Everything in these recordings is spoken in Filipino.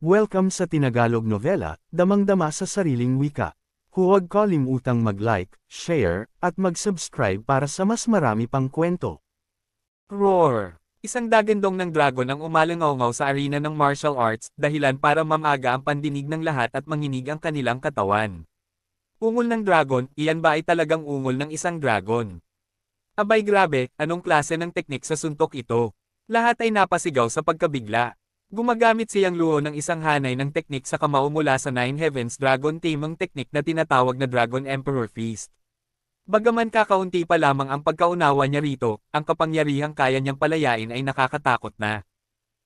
Welcome sa Tinagalog Novela, damang-dama sa sariling wika. Huwag kalimutang mag-like, share, at mag-subscribe para sa mas marami pang kwento. Roar! Isang dagandong ng dragon ang umalangaw sa arena ng martial arts, dahilan para mamaga ang pandinig ng lahat at manginig ang kanilang katawan. Ungol ng dragon, iyan ba ay talagang ungol ng isang dragon? Abay grabe, anong klase ng teknik sa suntok ito? Lahat ay napasigaw sa pagkabigla. Gumagamit siyang luho ng isang hanay ng teknik sa kamao mula sa Nine Heavens Dragon Tamang teknik na tinatawag na Dragon Emperor Feast. Bagaman kakaunti pa lamang ang pagkaunawa niya rito, ang kapangyarihang kaya niyang palayain ay nakakatakot na.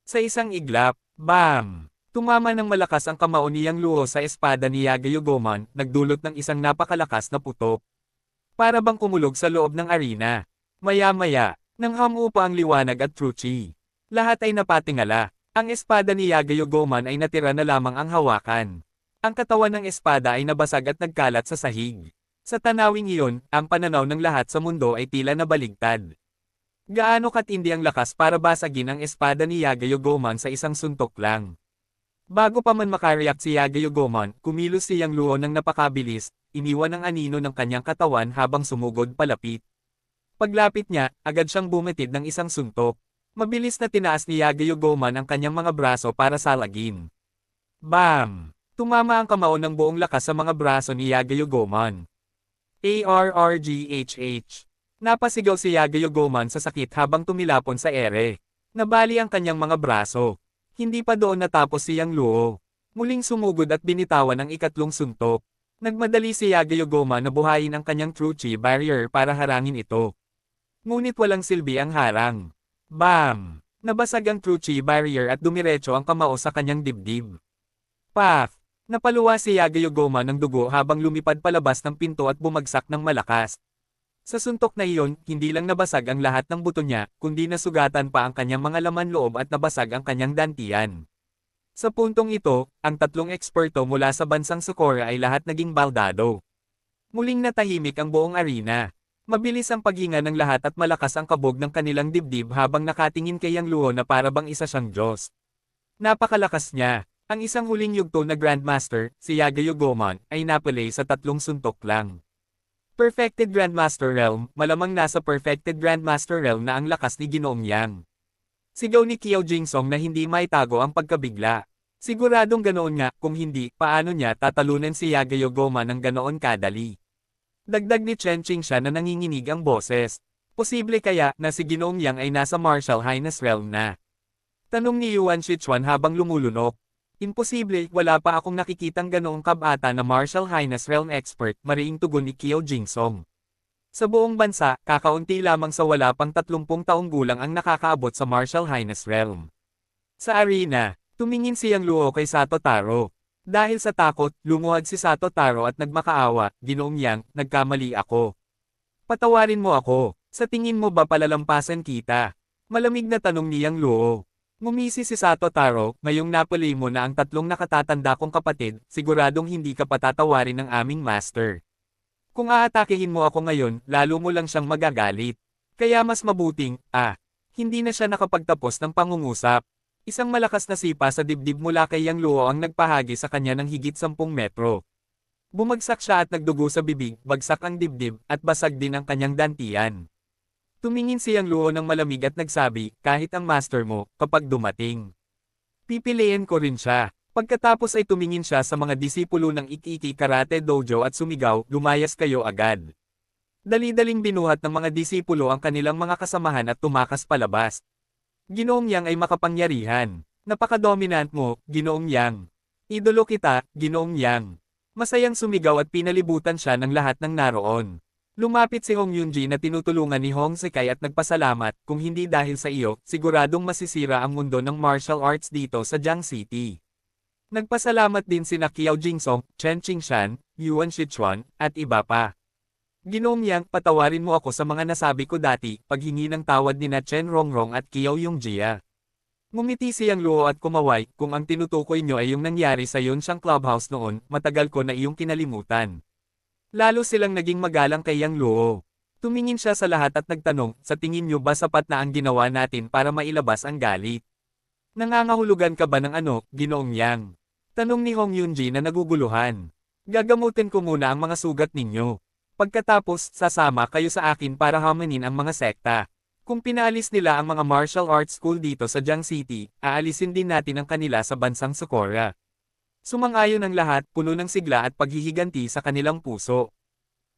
Sa isang iglap, bam! Tumama ng malakas ang kamao niyang luho sa espada ni Yagayogomon, nagdulot ng isang napakalakas na putok. Para bang kumulog sa loob ng arena. Maya-maya, nang hamupa ang liwanag at truchi. Lahat ay napatingala. Ang espada ni Yagayogomon ay natira na lamang ang hawakan. Ang katawan ng espada ay nabasag at nagkalat sa sahig. Sa tanawing iyon, ang pananaw ng lahat sa mundo ay tila nabaligtad. Gaano katindi ang lakas para basagin ang espada ni Yagayogomon sa isang suntok lang. Bago pa man makareact si Yagayogomon, kumilos siyang luho ng napakabilis, iniwan ang anino ng kanyang katawan habang sumugod palapit. Paglapit niya, agad siyang bumetid ng isang suntok. Mabilis na tinaas ni Yagayogomon ang kanyang mga braso para salagin. Bam! Tumama ang kamao ng buong lakas sa mga braso ni Yagayogomon. ARRGHH. Napasigaw si Yagayogomon sa sakit habang tumilapon sa ere. Nabali ang kanyang mga braso. Hindi pa doon natapos siyang luho. Muling sumugod at binitawan ang ikatlong suntok. Nagmadali si Yagayogomon na buhayin ang kanyang Truchi barrier para harangin ito. Ngunit walang silbi ang harang. Bam! Nabasag ang Truchi barrier at dumiretso ang kamao sa kanyang dibdib. Paf! Napaluwa si Yagayogomon ng dugo habang lumipad palabas ng pinto at bumagsak ng malakas. Sa suntok na iyon, hindi lang nabasag ang lahat ng buto niya, kundi nasugatan pa ang kanyang mga laman loob at nabasag ang kanyang dantian. Sa puntong ito, ang tatlong eksperto mula sa bansang Socorro ay lahat naging baldado. Muling natahimik ang buong arena. Mabilis ang paghinga ng lahat at malakas ang kabog ng kanilang dibdib habang nakatingin kay Yang Luo na para bang isa siyang Diyos. Napakalakas niya. Ang isang huling yugto na Grandmaster, si Yagayogomon, ay napalay sa tatlong suntok lang. Perfected Grandmaster Realm, malamang nasa Perfected Grandmaster Realm na ang lakas ni Ginoong Yang. Sigaw ni Qiao Jingsong na hindi maitago ang pagkabigla. Siguradong ganoon nga, kung hindi, paano niya tatalunan si Yagayogomon ng ganoon kadali. Dagdag ni Chen Qingshan na nanginginig ang boses. Posible kaya na si Ginoong Yang ay nasa Martial Highness Realm na? Tanong ni Yuan Shichuan habang lumulunok. Imposible, wala pa akong nakikitang ganoong kabata na Martial Highness Realm expert, mariing tugon ni Qiao Jingsong. Sa buong bansa, kakaunti lamang sa wala pang 30 taong gulang ang nakakaabot sa Martial Highness Realm. Sa arena, tumingin siyang luho kay Sato Taro. Dahil sa takot, lumuhad si Sato Taro at nagmakaawa, Ginoong Yang, nagkamali ako. Patawarin mo ako, sa tingin mo ba palalampasan kita? Malamig na tanong ni Yang Luo. Ngumisi si Sato Taro, ngayong napuli mo na ang tatlong nakatatanda kong kapatid, siguradong hindi ka patatawarin ng aming master. Kung aatakihin mo ako ngayon, lalo mo lang siyang magagalit. Kaya mas mabuting, hindi na siya nakapagtapos ng pangungusap. Isang malakas na sipa sa dibdib mula kay Yang Luo ang nagpahagi sa kanya ng higit 10 metro. Bumagsak siya at nagdugo sa bibig, bagsak ang dibdib, at basag din ang kanyang dantian. Tumingin si Yang Luo ng malamig at nagsabi, kahit ang master mo, kapag dumating. Pipiliin ko rin siya. Pagkatapos ay tumingin siya sa mga disipulo ng Iki-Iki Karate Dojo at sumigaw, lumayas kayo agad. Dali-daling binuhat ng mga disipulo ang kanilang mga kasamahan at tumakas palabas. Ginoong Yang ay makapangyarihan. Napaka-dominant mo, Ginoong Yang. Idolo kita, Ginoong Yang. Masayang sumigaw at pinalibutan siya ng lahat ng naroon. Lumapit si Hong Yunji na tinutulungan ni Hong Sekai at nagpasalamat, kung hindi dahil sa iyo, siguradong masisira ang mundo ng martial arts dito sa Jiang City. Nagpasalamat din sina Qiao Jingsong, Chen Qingshan, Yuan Shichuan, at iba pa. Ginoong Yang, patawarin mo ako sa mga nasabi ko dati, paghingi ng tawad ni na Chen Rongrong at Qiao Yongjia. Ngumiti siyang luho at kumaway, kung ang tinutukoy nyo ay yung nangyari sa yun siyang clubhouse noon, matagal ko na iyong kinalimutan. Lalo silang naging magalang kay Yang Luo. Tumingin siya sa lahat at nagtanong, sa tingin nyo ba sapat na ang ginawa natin para mailabas ang galit? Nangangahulugan ka ba ng ano, Ginoong Yang? Tanong ni Hong Yunji na naguguluhan. Gagamutin ko muna ang mga sugat ninyo. Pagkatapos, sasama kayo sa akin para hamanin ang mga sekta. Kung pinaalis nila ang mga martial arts school dito sa Jiang City, aalisin din natin ang kanila sa bansang Socorro. Sumang-ayon ang lahat, puno ng sigla at paghihiganti sa kanilang puso.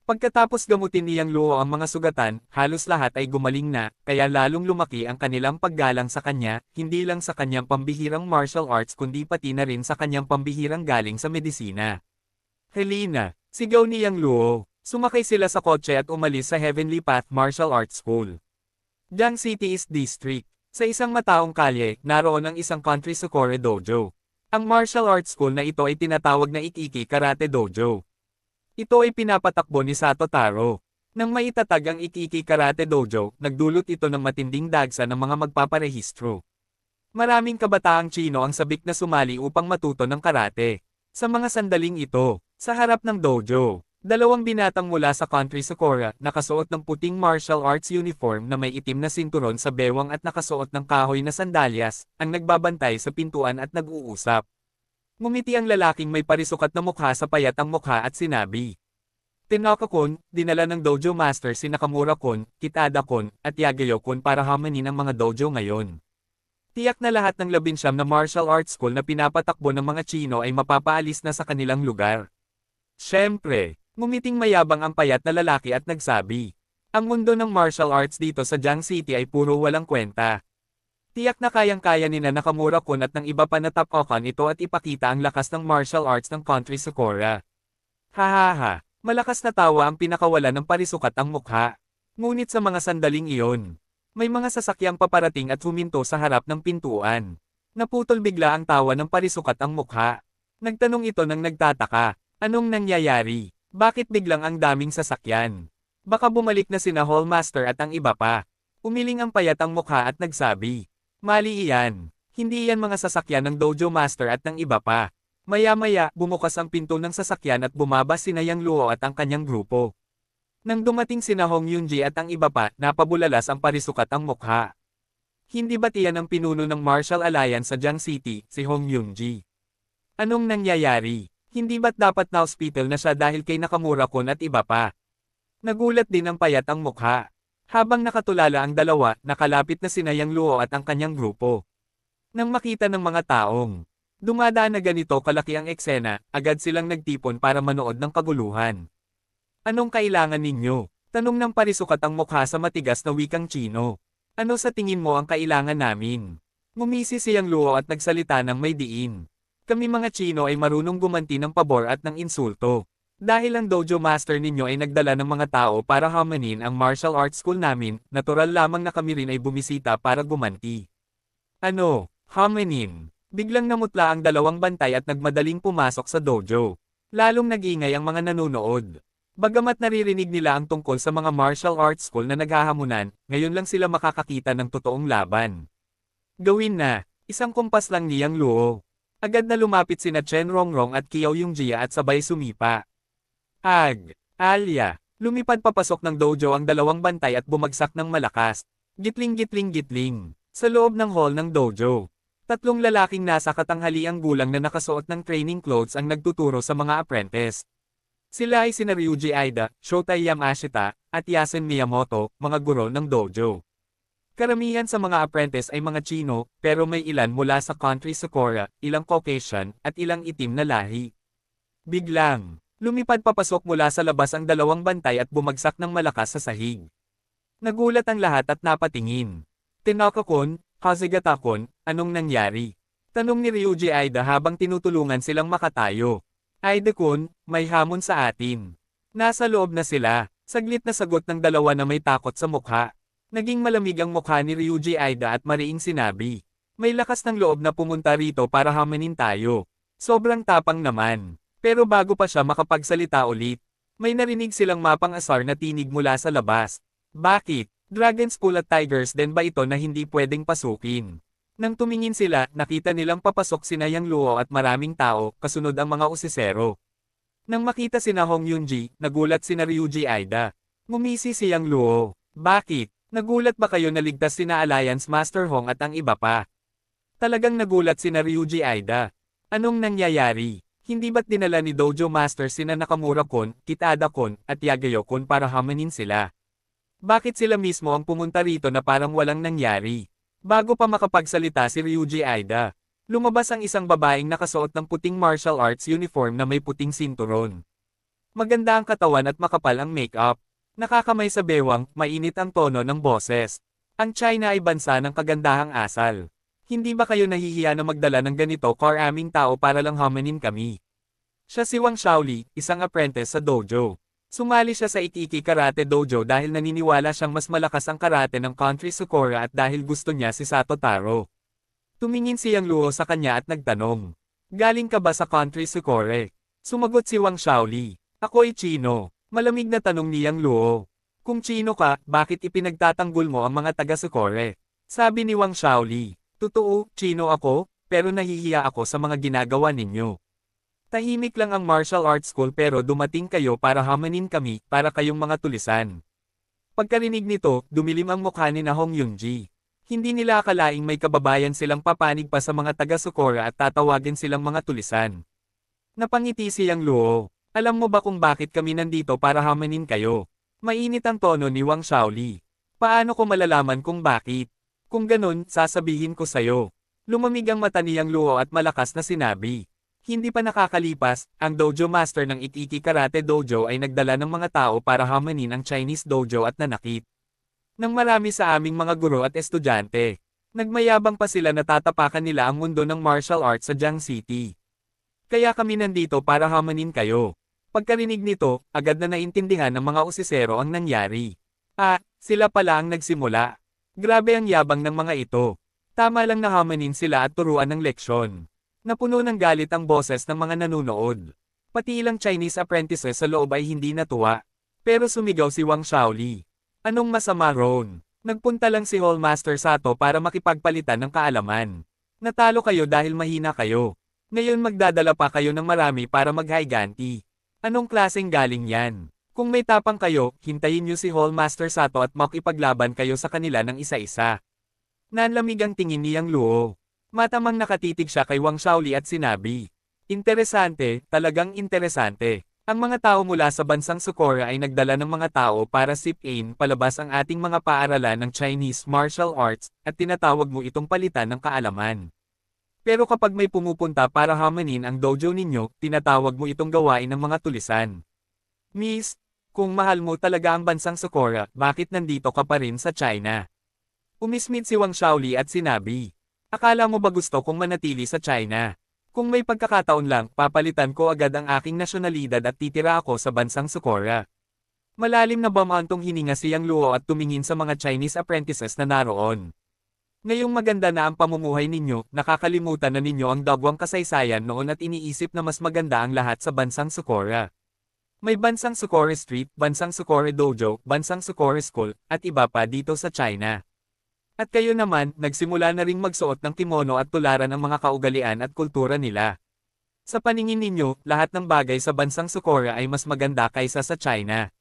Pagkatapos gamutin ni Yang Luo ang mga sugatan, halos lahat ay gumaling na, kaya lalong lumaki ang kanilang paggalang sa kanya, hindi lang sa kanyang pambihirang martial arts kundi pati na rin sa kanyang pambihirang galing sa medisina. Helena, sigaw ni Yang Luo. Sumakay sila sa kotse at umalis sa Heavenly Path Martial Arts School. Jiang City East District. Sa isang mataong kalye, naroon ang isang country Socorro Dojo. Ang martial arts school na ito ay tinatawag na Ikiki Karate Dojo. Ito ay pinapatakbo ni Sato Taro. Nang maitatag ang Ikiki Karate Dojo, nagdulot ito ng matinding dagsa ng mga magpaparehistro. Maraming kabataang Chino ang sabik na sumali upang matuto ng karate. Sa mga sandaling ito, sa harap ng dojo, dalawang binatang mula sa country Socorro, nakasuot ng puting martial arts uniform na may itim na sinturon sa bewang at nakasuot ng kahoy na sandalyas, ang nagbabantay sa pintuan at nag-uusap. Ngumiti ang lalaking may parisukat na mukha sa payat ang mukha at sinabi. Tanaka-kun, dinala ng dojo master si Nakamura-kun, Kitada-kun, at Yagayo-kun para hamanin ang mga dojo ngayon. Tiyak na lahat ng 19 na martial arts school na pinapatakbo ng mga Chino ay mapapaalis na sa kanilang lugar. Siyempre, ngumiting mayabang ang payat na lalaki at nagsabi. Ang mundo ng martial arts dito sa Jiang City ay puro walang kwenta. Tiyak na kayang-kaya ni Nakamura-kun at ng iba pa na tapokan ito at ipakita ang lakas ng martial arts ng country Socorro. Hahaha, malakas na tawa ang pinakawala ng parisukat ang mukha. Ngunit sa mga sandaling iyon, may mga sasakyang paparating at huminto sa harap ng pintuan. Naputol bigla ang tawa ng parisukat ang mukha. Nagtanong ito ng nagtataka, anong nangyayari? Bakit biglang ang daming sasakyan? Baka bumalik na sina Hallmaster at ang iba pa. Umiling ang payat ang mukha at nagsabi. Mali iyan. Hindi iyan mga sasakyan ng Dojo Master at ng iba pa. Maya-maya, bumukas ang pinto ng sasakyan at bumaba sina Yang Luo at ang kanyang grupo. Nang dumating sina Hong Yunji at ang iba pa, napabulalas ang parisukat ang mukha. Hindi ba't iyan ang pinuno ng Martial Alliance sa Jiang City, si Hong Yunji? Anong nangyayari? Hindi ba't dapat na-hospital na siya dahil kay Nakamura-kun at iba pa? Nagulat din ang payat ang mukha. Habang nakatulala ang dalawa, nakalapit na sina Yang Luo at ang kanyang grupo. Nang makita ng mga taong dumadaan na ganito kalaki ang eksena, agad silang nagtipon para manood ng kaguluhan. Anong kailangan ninyo? Tanong ng parisukat ang mukha sa matigas na wikang Chino. Ano sa tingin mo ang kailangan namin? Ngumisi si Yang Luo at nagsalita ng may diin. Kami mga Chino ay marunong gumanti ng pabor at ng insulto. Dahil ang dojo master ninyo ay nagdala ng mga tao para hamanin ang martial arts school namin, natural lamang na kami rin ay bumisita para gumanti. Ano, hamanin? Biglang namutla ang dalawang bantay at nagmadaling pumasok sa dojo. Lalong nag-ingay ang mga nanonood. Bagamat naririnig nila ang tungkol sa mga martial arts school na naghahamunan, ngayon lang sila makakakita ng totoong laban. Gawin na, isang kumpas lang ni Yang Luo. Agad na lumapit sina Chen Rongrong at Kiao Yungjia at sabay sumipa. Alya, lumipad papasok ng dojo ang dalawang bantay at bumagsak ng malakas. Gitling. Sa loob ng hall ng dojo. Tatlong lalaking nasa katanghaliang gulang na nakasuot ng training clothes ang nagtuturo sa mga apprentice. Sila ay sina Ryuji Aida, Shotai Yamashita, at Yasen Miyamoto, mga guro ng dojo. Karamihan sa mga apprentice ay mga Chino, pero may ilan mula sa country Socorro, ilang Caucasian, at ilang itim na lahi. Biglang, lumipad papasok mula sa labas ang dalawang bantay at bumagsak ng malakas sa sahig. Nagulat ang lahat at napatingin. Tanaka-kun, Kazigata-kun, anong nangyari? Tanong ni Ryuji Aida habang tinutulungan silang makatayo. Aida-kun, may hamon sa atin. Nasa loob na sila. Saglit na sagot ng dalawa na may takot sa mukha. Naging malamig ang mukha ni Ryuji Aida at mariing sinabi. May lakas ng loob na pumunta rito para hamanin tayo. Sobrang tapang naman. Pero bago pa siya makapagsalita ulit, may narinig silang mapang-asar na tinig mula sa labas. Bakit? Dragon School at Tigers din ba ito na hindi pwedeng pasukin? Nang tumingin sila, nakita nilang papasok sina Yang Luo at maraming tao, kasunod ang mga usisero. Nang makita sina Hong Yunji, nagulat sina Ryuji Aida. Ngumisi si Yang Luo. Bakit? Nagulat ba kayo na ligtas sina Alliance Master Hong at ang iba pa? Talagang nagulat sina Ryuji Aida. Anong nangyayari? Hindi ba't dinala ni Dojo Master sina Nakamura-kun, Kitada-kun, at Yagayo-kun para hamanin sila? Bakit sila mismo ang pumunta rito na parang walang nangyari? Bago pa makapagsalita si Ryuji Aida, lumabas ang isang babaeng nakasuot ng puting martial arts uniform na may puting sinturon. Maganda ang katawan at makapal ang makeup. Nakakamay sa bewang, mainit ang tono ng boses. Ang China ay bansa ng kagandahang asal. Hindi ba kayo nahihiya na magdala ng ganito karaming tao para lang hamanin kami? Siya si Wang Shaoli, isang apprentice sa dojo. Sumali siya sa Ikiki Karate Dojo dahil naniniwala siyang mas malakas ang karate ng Country Sakura at dahil gusto niya si Sato Taro. Tumingin si Yang Luo sa kanya at nagtanong, "Galing ka ba sa Country Sakura?" Sumagot si Wang Shaoli, "Ako'y Chino." Malamig na tanong ni Yang Luo, "Kung Chino ka, bakit ipinagtatanggol mo ang mga taga-Sakura?" Sabi ni Wang Shaoli, "Totoo, Chino ako, pero nahihiya ako sa mga ginagawa ninyo. Tahimik lang ang martial arts school pero dumating kayo para hamanin kami, para kayong mga tulisan." Pagkarinig nito, dumilim ang mukha ni Hong Yunji. Hindi nila akalaing may kababayan silang papanig pa sa mga taga-Sakura at tatawagin silang mga tulisan. Napangiti si Yang Luo, "Alam mo ba kung bakit kami nandito para hamanin kayo?" Mainit ang tono ni Wang Shaoli. "Paano ko malalaman kung bakit? Kung ganun, sasabihin ko sayo." Lumamig ang mata ni Yang Luo at malakas na sinabi. Hindi pa nakakalipas, ang dojo master ng Ikiki Karate Dojo ay nagdala ng mga tao para hamanin ang Chinese dojo at nanakit nang marami sa aming mga guro at estudyante. Nagmayabang pa sila na tatapakan nila ang mundo ng martial arts sa Jiang City. Kaya kami nandito para hamanin kayo. Pagkarinig nito, agad na naintindihan ng mga usisero ang nangyari. Sila pala ang nagsimula. Grabe ang yabang ng mga ito. Tama lang na hamanin sila at turuan ng leksyon. Napuno ng galit ang boses ng mga nanunood. Pati ilang Chinese apprentices sa loob ay hindi natuwa. Pero sumigaw si Wang Shaoli. "Anong masama roon? Nagpunta lang si Hallmaster Sato para makipagpalitan ng kaalaman. Natalo kayo dahil mahina kayo. Ngayon magdadala pa kayo ng marami para mag-haiganti. Anong klaseng galing yan? Kung may tapang kayo, hintayin niyo si Hallmaster Sato at makipaglaban kayo sa kanila ng isa-isa." Nanlamig ang tingin ni Yang Luo. Matamang nakatitig siya kay Wang Shaoli at sinabi, "Interesante, talagang interesante. Ang mga tao mula sa bansang Sakura ay nagdala ng mga tao para sipain palabas ang ating mga paaralan ng Chinese martial arts, at tinatawag mo itong palitan ng kaalaman. Pero kapag may pumupunta para hamanin ang dojo ninyo, tinatawag mo itong gawain ng mga tulisan. Miss, kung mahal mo talaga ang bansang Sakura, bakit nandito ka pa rin sa China?" Umismit si Wang Shaoli at sinabi, "Akala mo ba gusto kong manatili sa China? Kung may pagkakataon lang, papalitan ko agad ang aking nasyonalidad at titira ako sa bansang Sakura." Malalim na bumantong hininga si Yang Luo at tumingin sa mga Chinese apprentices na naroon. "Ngayong maganda na ang pamumuhay ninyo, nakakalimutan na ninyo ang dagwang kasaysayan noon at iniisip na mas maganda ang lahat sa bansang Sakura. May bansang Sakura Street, bansang Sakura Dojo, bansang Sakura School, at iba pa dito sa China. At kayo naman, nagsimula na ring magsuot ng kimono at tularan ang mga kaugalian at kultura nila. Sa paningin ninyo, lahat ng bagay sa bansang Sakura ay mas maganda kaysa sa China.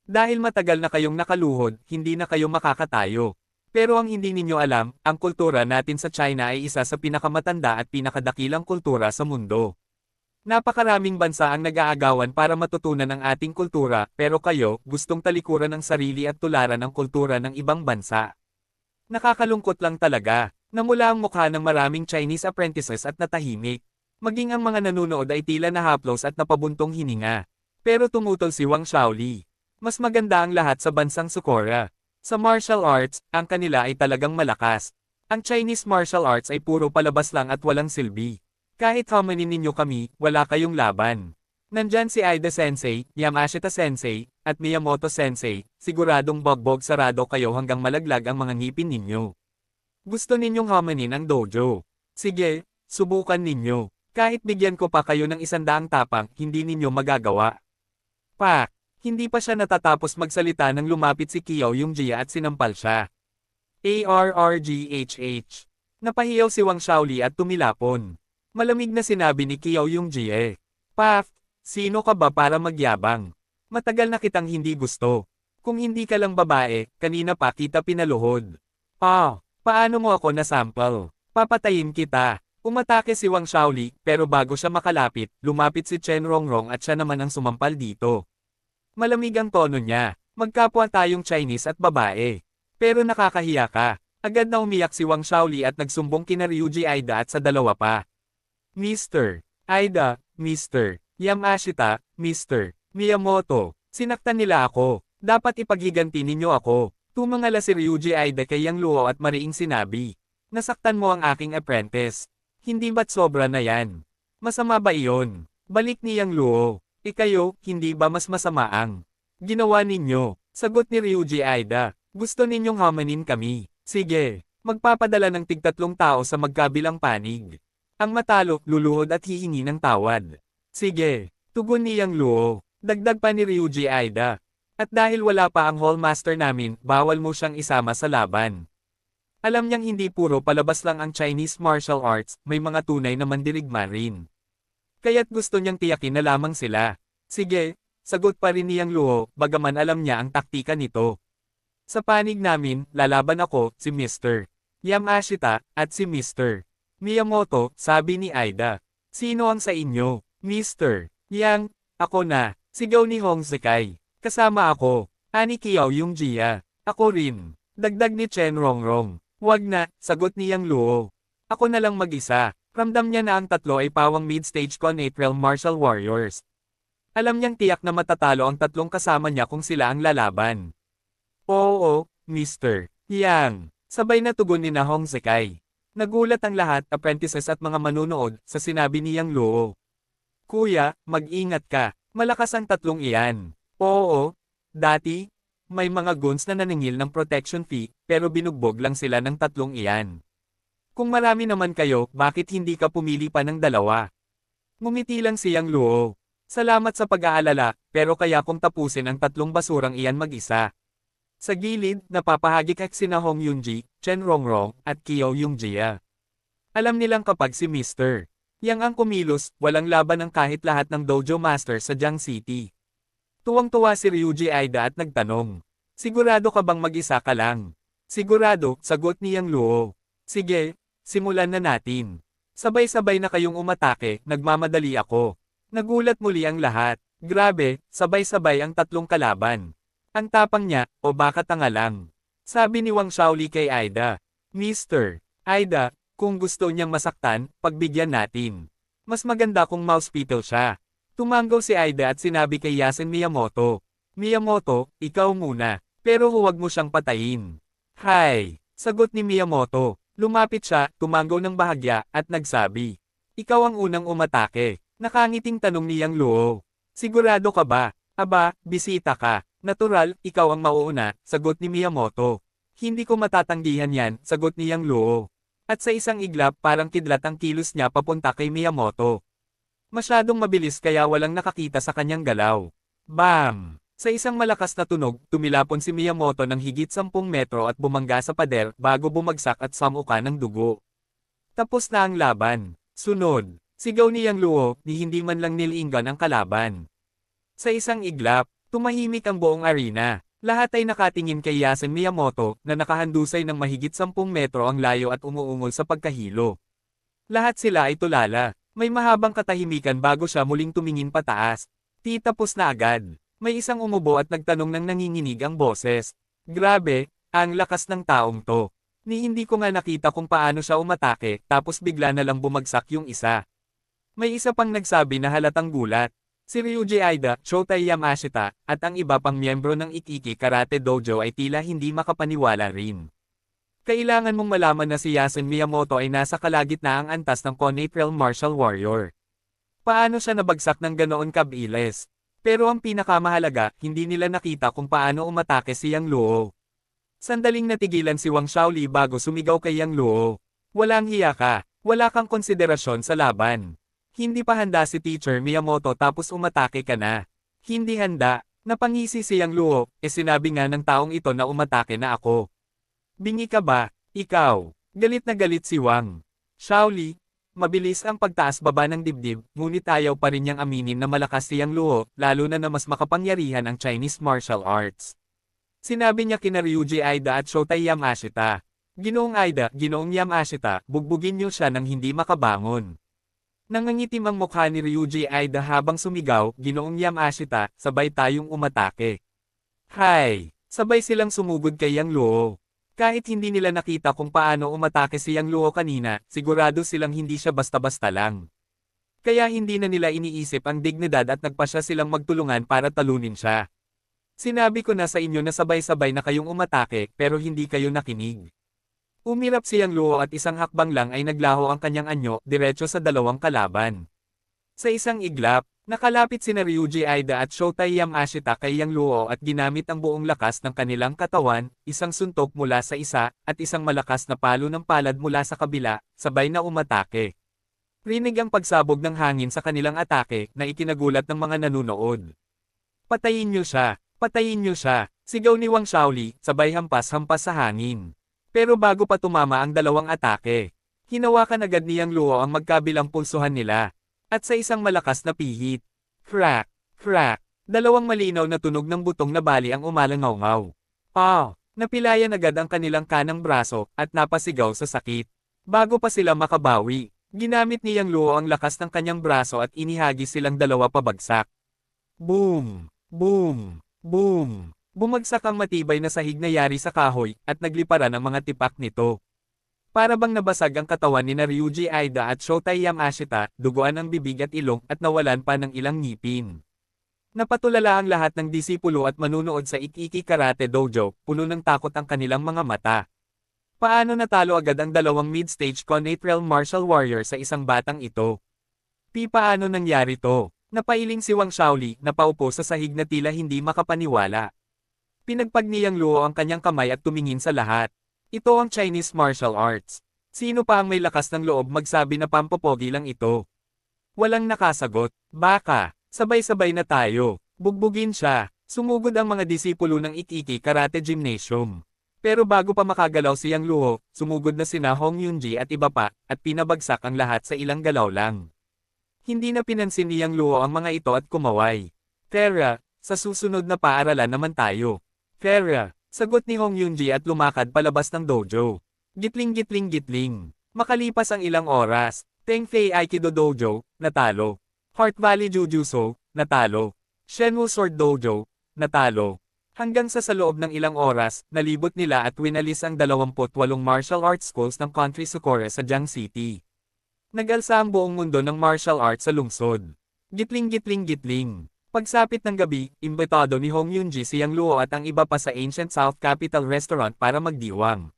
Dahil matagal na kayong nakaluhod, hindi na kayo makakatayo. Pero ang hindi ninyo alam, ang kultura natin sa China ay isa sa pinakamatanda at pinakadakilang kultura sa mundo. Napakaraming bansa ang nag-aagawan para matutunan ang ating kultura, pero kayo, gustong talikuran ang sarili at tularan ang kultura ng ibang bansa. Nakakalungkot lang talaga. Namula ang mukha ng maraming Chinese apprentices at natahimik. Maging ang mga nanunood ay tila nahaplos at napabuntong hininga. Pero tumutol si Wang Shaoli. Mas maganda ang lahat sa bansang Sakura. Sa martial arts, ang kanila ay talagang malakas. Ang Chinese martial arts ay puro palabas lang at walang silbi. Kahit hamanin ninyo kami, wala kayong laban. Nandyan si Aida Sensei, Yamashita Sensei, at Miyamoto Sensei, siguradong bogbog sarado kayo hanggang malaglag ang mga ngipin ninyo. Gusto ninyong hamanin ang dojo? Sige, subukan ninyo. Kahit bigyan ko pa kayo ng 100 tapang, hindi ninyo magagawa. Pak! Hindi pa siya natatapos magsalita nang lumapit si Kiao Yungjia at sinampal siya. ARRGHH. Napahiyaw si Wang Shaoli at tumilapon. Malamig na sinabi ni Kiao Yungjia. "Paf! Sino ka ba para magyabang? Matagal na kitang hindi gusto. Kung hindi ka lang babae, kanina pa kita pinaluhod. Paano mo ako nasample? Papatayin kita. Umatake si Wang Shaoli, pero bago siya makalapit, lumapit si Chen Rongrong at siya naman ang sumampal dito. Malamig ang tono niya. Magkapwa tayong Chinese at babae. Pero nakakahiya ka. Agad na umiyak si Wang Shaoli at nagsumbong kina Ryuji Aida at sa dalawa pa. Mr. Aida, Mr. Yamashita, Mr. Miyamoto, sinaktan nila ako. Dapat ipaghiganti ninyo ako. Tumangala si Ryuji Aida kay Yang Luo at mariing sinabi. Nasaktan mo ang aking apprentice. Hindi ba't sobra na yan? Masama ba iyon? Balik ni Yang Luo. Ikayo, hindi ba mas masama ang ginawa ninyo? Sagot ni Ryuji Aida. Gusto ninyong hamanin kami. Sige, magpapadala ng tig-3 tao sa magkabilang panig. Ang matalo, luluhod at hihingi ng tawad. Sige, tugon ni Yang Luo. Dagdag pa ni Ryuji Aida. At dahil wala pa ang Hallmaster namin, bawal mo siyang isama sa laban. Alam niyang hindi puro palabas lang ang Chinese martial arts, may mga tunay na mandirigma rin. Kaya't gusto niyang tiyakin na lamang sila. Sige, sagot pa rin ni Yang Luo, bagaman alam niya ang taktika nito. Sa panig namin, lalaban ako, si Mr. Yamashita, at si Mr. Miyamoto, sabi ni Aida. Sino ang sa inyo? Mr. Yang, ako na, sigaw ni Hong Zekai. Kasama ako, ani Kiao yung Jia. Ako rin, dagdag ni Chen Rongrong. Wag na, sagot ni Yang Luo. Ako na lang mag-isa. Ramdam niya na ang tatlo ay pawang mid-stage Conatrail Martial Warriors. Alam niyang tiyak na matatalo ang tatlong kasama niya kung sila ang lalaban. Oo, Mr. Yang. Sabay na tugon ni na Hong Zekai. Nagulat ang lahat, apprentices at mga manunood, sa sinabi ni Yang Luo. Kuya, mag-ingat ka. Malakas ang tatlong iyan. Oo, dati, may mga goons na naningil ng protection fee, pero binugbog lang sila ng tatlong iyan. Kung marami naman kayo, bakit hindi ka pumili pa ng dalawa? Ngumiti lang si Yang Luo. Salamat sa pag-aalala, pero kaya kong tapusin ang tatlong basurang iyan mag-isa. Sa gilid, napapahagik at sina Hong Yunji, Chen Rongrong, at Kiao Yungjia. Alam nilang kapag si Mr. Yang ang kumilos, walang laban ang kahit lahat ng dojo master sa Jiang City. Tuwang-tuwa si Ryuji Aida at nagtanong. Sigurado ka bang mag-isa ka lang? Sigurado, sagot ni Yang Luo. Sige, simulan na natin. Sabay-sabay na kayong umatake, nagmamadali ako. Nagulat muli ang lahat. Grabe, sabay-sabay ang tatlong kalaban. Ang tapang niya, o baka tanga lang. Sabi ni Wang Shaoli kay Aida. Mr. Aida, kung gusto niyang masaktan, pagbigyan natin. Mas maganda kung mousepetal siya. Tumanggaw si Aida at sinabi kay Yasen Miyamoto. Miyamoto, ikaw muna, pero huwag mo siyang patayin. Hay, sagot ni Miyamoto. Lumapit siya, tumanggaw ng bahagya, at nagsabi. Ikaw ang unang umatake. Nakangiting tanong ni Yang Luo. Sigurado ka ba? Aba, bisita ka. Natural, ikaw ang mauuna, sagot ni Miyamoto. Hindi ko matatanggihan yan, sagot ni Yang Luo. At sa isang iglap parang kidlat ang kilos niya papunta kay Miyamoto. Masyadong mabilis kaya walang nakakita sa kanyang galaw. Bam! Sa isang malakas na tunog, tumilapon si Miyamoto ng higit 10 metro at bumangga sa pader bago bumagsak at samuka ng dugo. Tapos na ang laban. Sunod, sigaw ni Yang Luo, ni hindi man lang niliinggan ang kalaban. Sa isang iglap, tumahimik ang buong arena. Lahat ay nakatingin kay Yasen Miyamoto na nakahandusay ng mahigit 10 metro ang layo at umuungol sa pagkahilo. Lahat sila ay tulala. May mahabang katahimikan bago siya muling tumingin pataas. Tapos na agad. May isang umubo at nagtanong ng nanginginig ang boses. Grabe, ang lakas ng taong to. Ni hindi ko nga nakita kung paano siya umatake, tapos bigla na lang bumagsak yung isa. May isa pang nagsabi na halatang gulat. Si Ryuji Aida, Shotai Yamashita, at ang iba pang miyembro ng Ikiki Karate Dojo ay tila hindi makapaniwala rin. Kailangan mong malaman na si Yasen Miyamoto ay nasa kalagitnaang antas ng Conatrail Martial Warrior. Paano siya nabagsak ng ganoon kabilis? Pero ang pinakamahalaga, hindi nila nakita kung paano umatake si Yang Luo. Sandaling natigilan si Wang Shaoli bago sumigaw kay Yang Luo. Walang hiya ka, wala kang konsiderasyon sa laban. Hindi pa handa si Teacher Miyamoto tapos umatake ka na. Hindi handa, napangisi si Yang Luo, sinabi nga ng taong ito na umatake na ako. Bingi ka ba? Ikaw. Galit na galit si Wang Shaoli. Mabilis ang pagtaas-baba ng dibdib, ngunit ayaw pa rin niyang aminin na malakas si Yang Luo, lalo na mas makapangyarihan ang Chinese martial arts. Sinabi niya kina Ryuji Aida at Shotai Yamashita. Ginoong Aida, Ginoong Yamashita, bugbugin niyo siya nang hindi makabangon. Nangangitim ang mukha ni Ryuji Aida habang sumigaw, Ginoong Yamashita, sabay tayong umatake. Hay! Sabay silang sumugod kay Yang Luo. Kahit hindi nila nakita kung paano umatake si Yang Luo kanina, sigurado silang hindi siya basta-basta lang. Kaya hindi na nila iniisip ang dignidad at nagpasya silang magtulungan para talunin siya. Sinabi ko na sa inyo na sabay-sabay na kayong umatake pero hindi kayo nakinig. Umirap si Yang Luo at isang hakbang lang ay naglaho ang kanyang anyo diretso sa dalawang kalaban. Sa isang iglap, nakalapit sina Ryuji Aida at Shotai Yamashita kay Yang Luo at ginamit ang buong lakas ng kanilang katawan, isang suntok mula sa isa, at isang malakas na palo ng palad mula sa kabila, sabay na umatake. Rinig ang pagsabog ng hangin sa kanilang atake na ikinagulat ng mga nanunood. Patayin niyo siya! Patayin niyo siya! Sigaw ni Wang Shaoli, sabay hampas-hampas sa hangin. Pero bago pa tumama ang dalawang atake, hinawakan agad ni Yang Luo ang magkabilang pulsuhan nila. At sa isang malakas na pihit, crack, crack, dalawang malinaw na tunog ng butong na bali ang umalangaw-ngaw. Napilayan agad ang kanilang kanang braso at napasigaw sa sakit. Bago pa sila makabawi, ginamit ni Yang Luo ang lakas ng kanyang braso at inihagis silang dalawa pabagsak. Boom! Boom! Boom! Bumagsak ang matibay na sahig na yari sa kahoy at nagliparan ang mga tipak nito. Para bang nabasag ang katawan ni Ryuji Aida at Shotai Yamashita, duguan ang bibig at ilong at nawalan pa ng ilang ngipin. Napatulala ang lahat ng disipulo at manunood sa Ikiki Karate Dojo, puno ng takot ang kanilang mga mata. Paano natalo agad ang dalawang mid-stage Connate martial warrior sa isang batang ito? Paano nangyari to? Napailing si Wang Shaoli na paupo sa sahig na tila hindi makapaniwala. Pinagpag ni Yang Luo ang kanyang kamay at tumingin sa lahat. Ito ang Chinese martial arts. Sino pa ang may lakas ng loob magsabi na pampopogi lang ito? Walang nakasagot. Baka, sabay-sabay na tayo. Bugbugin siya. Sumugod ang mga disipulo ng Ikiki Karate Gymnasium. Pero bago pa makagalaw si Yang Luo, sumugod na sina Hong Yunji at iba pa, at pinabagsak ang lahat sa ilang galaw lang. Hindi na pinansin ni Yang Luo ang mga ito at kumaway. Tara, sa susunod na paaralan naman tayo. Tara. Sagot ni Hong Yunji at lumakad palabas ng dojo. Gitling-gitling-gitling. Makalipas ang ilang oras, Teng Fei Aikido Dojo, natalo. Heart Valley Jujutsu, natalo. Shenwu Sword Dojo, natalo. Hanggang sa loob ng ilang oras, nalibot nila at winalis ang 28 martial arts schools ng Country Socorro sa Jiang City. Nagalsa ang buong mundo ng martial arts sa lungsod. Gitling-gitling-gitling. Pagsapit ng gabi, imbitado ni Hong Yunji si Yang Luo at ang iba pa sa Ancient South Capital Restaurant para magdiwang.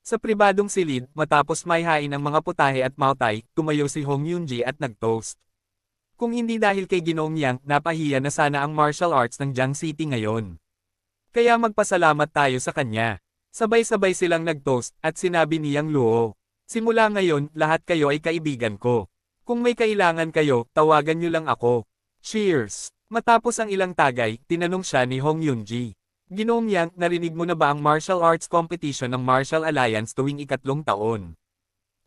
Sa pribadong silid, matapos may hain ang mga putahe at mautay, tumayo si Hong Yunji at nag-toast. Kung hindi dahil kay Ginoong Yang, napahiya na sana ang martial arts ng Jiang City ngayon. Kaya magpasalamat tayo sa kanya. Sabay-sabay silang nag-toast, at sinabi ni Yang Luo, simula ngayon, lahat kayo ay kaibigan ko. Kung may kailangan kayo, tawagan niyo lang ako. Cheers! Matapos ang ilang tagay, tinanong siya ni Hong Yunji. Ginoong Yang, narinig mo na ba ang martial arts competition ng Martial Alliance tuwing 3 taon?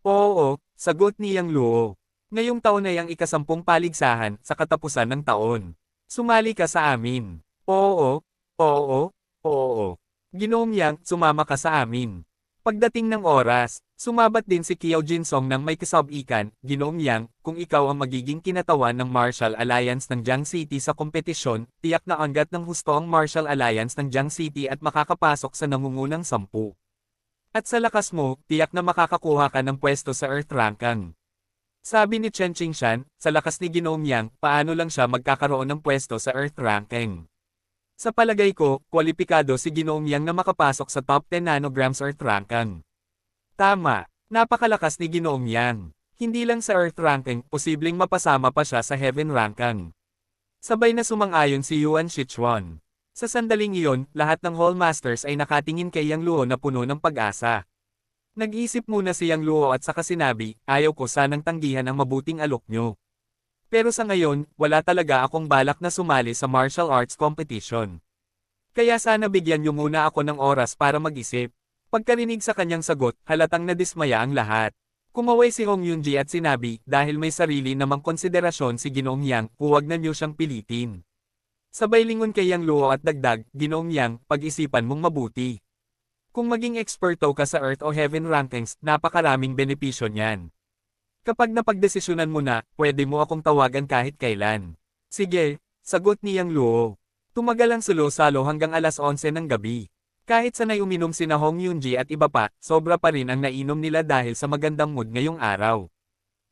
Oo, sagot ni Yang Luo. Ngayong taon ay ang 10 paligsahan sa katapusan ng taon. Sumali ka sa amin. Oo, oo, oo. Ginoong Yang, sumama ka sa amin. Pagdating ng oras, sumabat din si Kiao Jinsong ng may kasabikan, Ginoong Yang, kung ikaw ang magiging kinatawan ng Martial Alliance ng Jiang City sa kompetisyon, tiyak na anggat ng husto ang Martial Alliance ng Jiang City at makakapasok sa nangungunang 10. At sa lakas mo, tiyak na makakakuha ka ng pwesto sa Earth Ranking. Sabi ni Chen Qingshan, sa lakas ni Ginoong Yang, paano lang siya magkakaroon ng pwesto sa Earth Ranking? Sa palagay ko, kwalipikado si Ginoong Yang na makapasok sa top 10 nanograms Earth Ranking. Tama, napakalakas ni Ginoong Yang. Hindi lang sa Earth Ranking, posibleng mapasama pa siya sa Heaven Ranking. Sabay na sumang-ayon si Yuan Shichuan. Sa sandaling iyon, lahat ng Hallmasters ay nakatingin kay Yang Luo na puno ng pag-asa. Nag-isip muna si Yang Luo at saka sinabi, ayaw ko sanang tanggihan ang mabuting alok nyo. Pero sa ngayon, wala talaga akong balak na sumali sa martial arts competition. Kaya sana bigyan niyo muna ako ng oras para mag-isip. Pagkarinig sa kanyang sagot, halatang nadismaya ang lahat. Kumaway si Hong Yunji at sinabi, dahil may sarili namang konsiderasyon si Ginoong Yang, huwag na niyo siyang pilitin. Sabay lingon kay Yang Luo at dagdag, Ginoong Yang, pag-isipan mong mabuti. Kung maging eksperto ka sa Earth o Heaven rankings, napakaraming benepisyo niyan. Kapag napagdesisyonan mo na, pwede mo akong tawagan kahit kailan. Sige, sagot ni Yang Luo. Tumagal ang sulo-salo hanggang alas 11 ng gabi. Kahit sanay uminom sina Hong Yunji at iba pa, sobra pa rin ang nainom nila dahil sa magandang mood ngayong araw.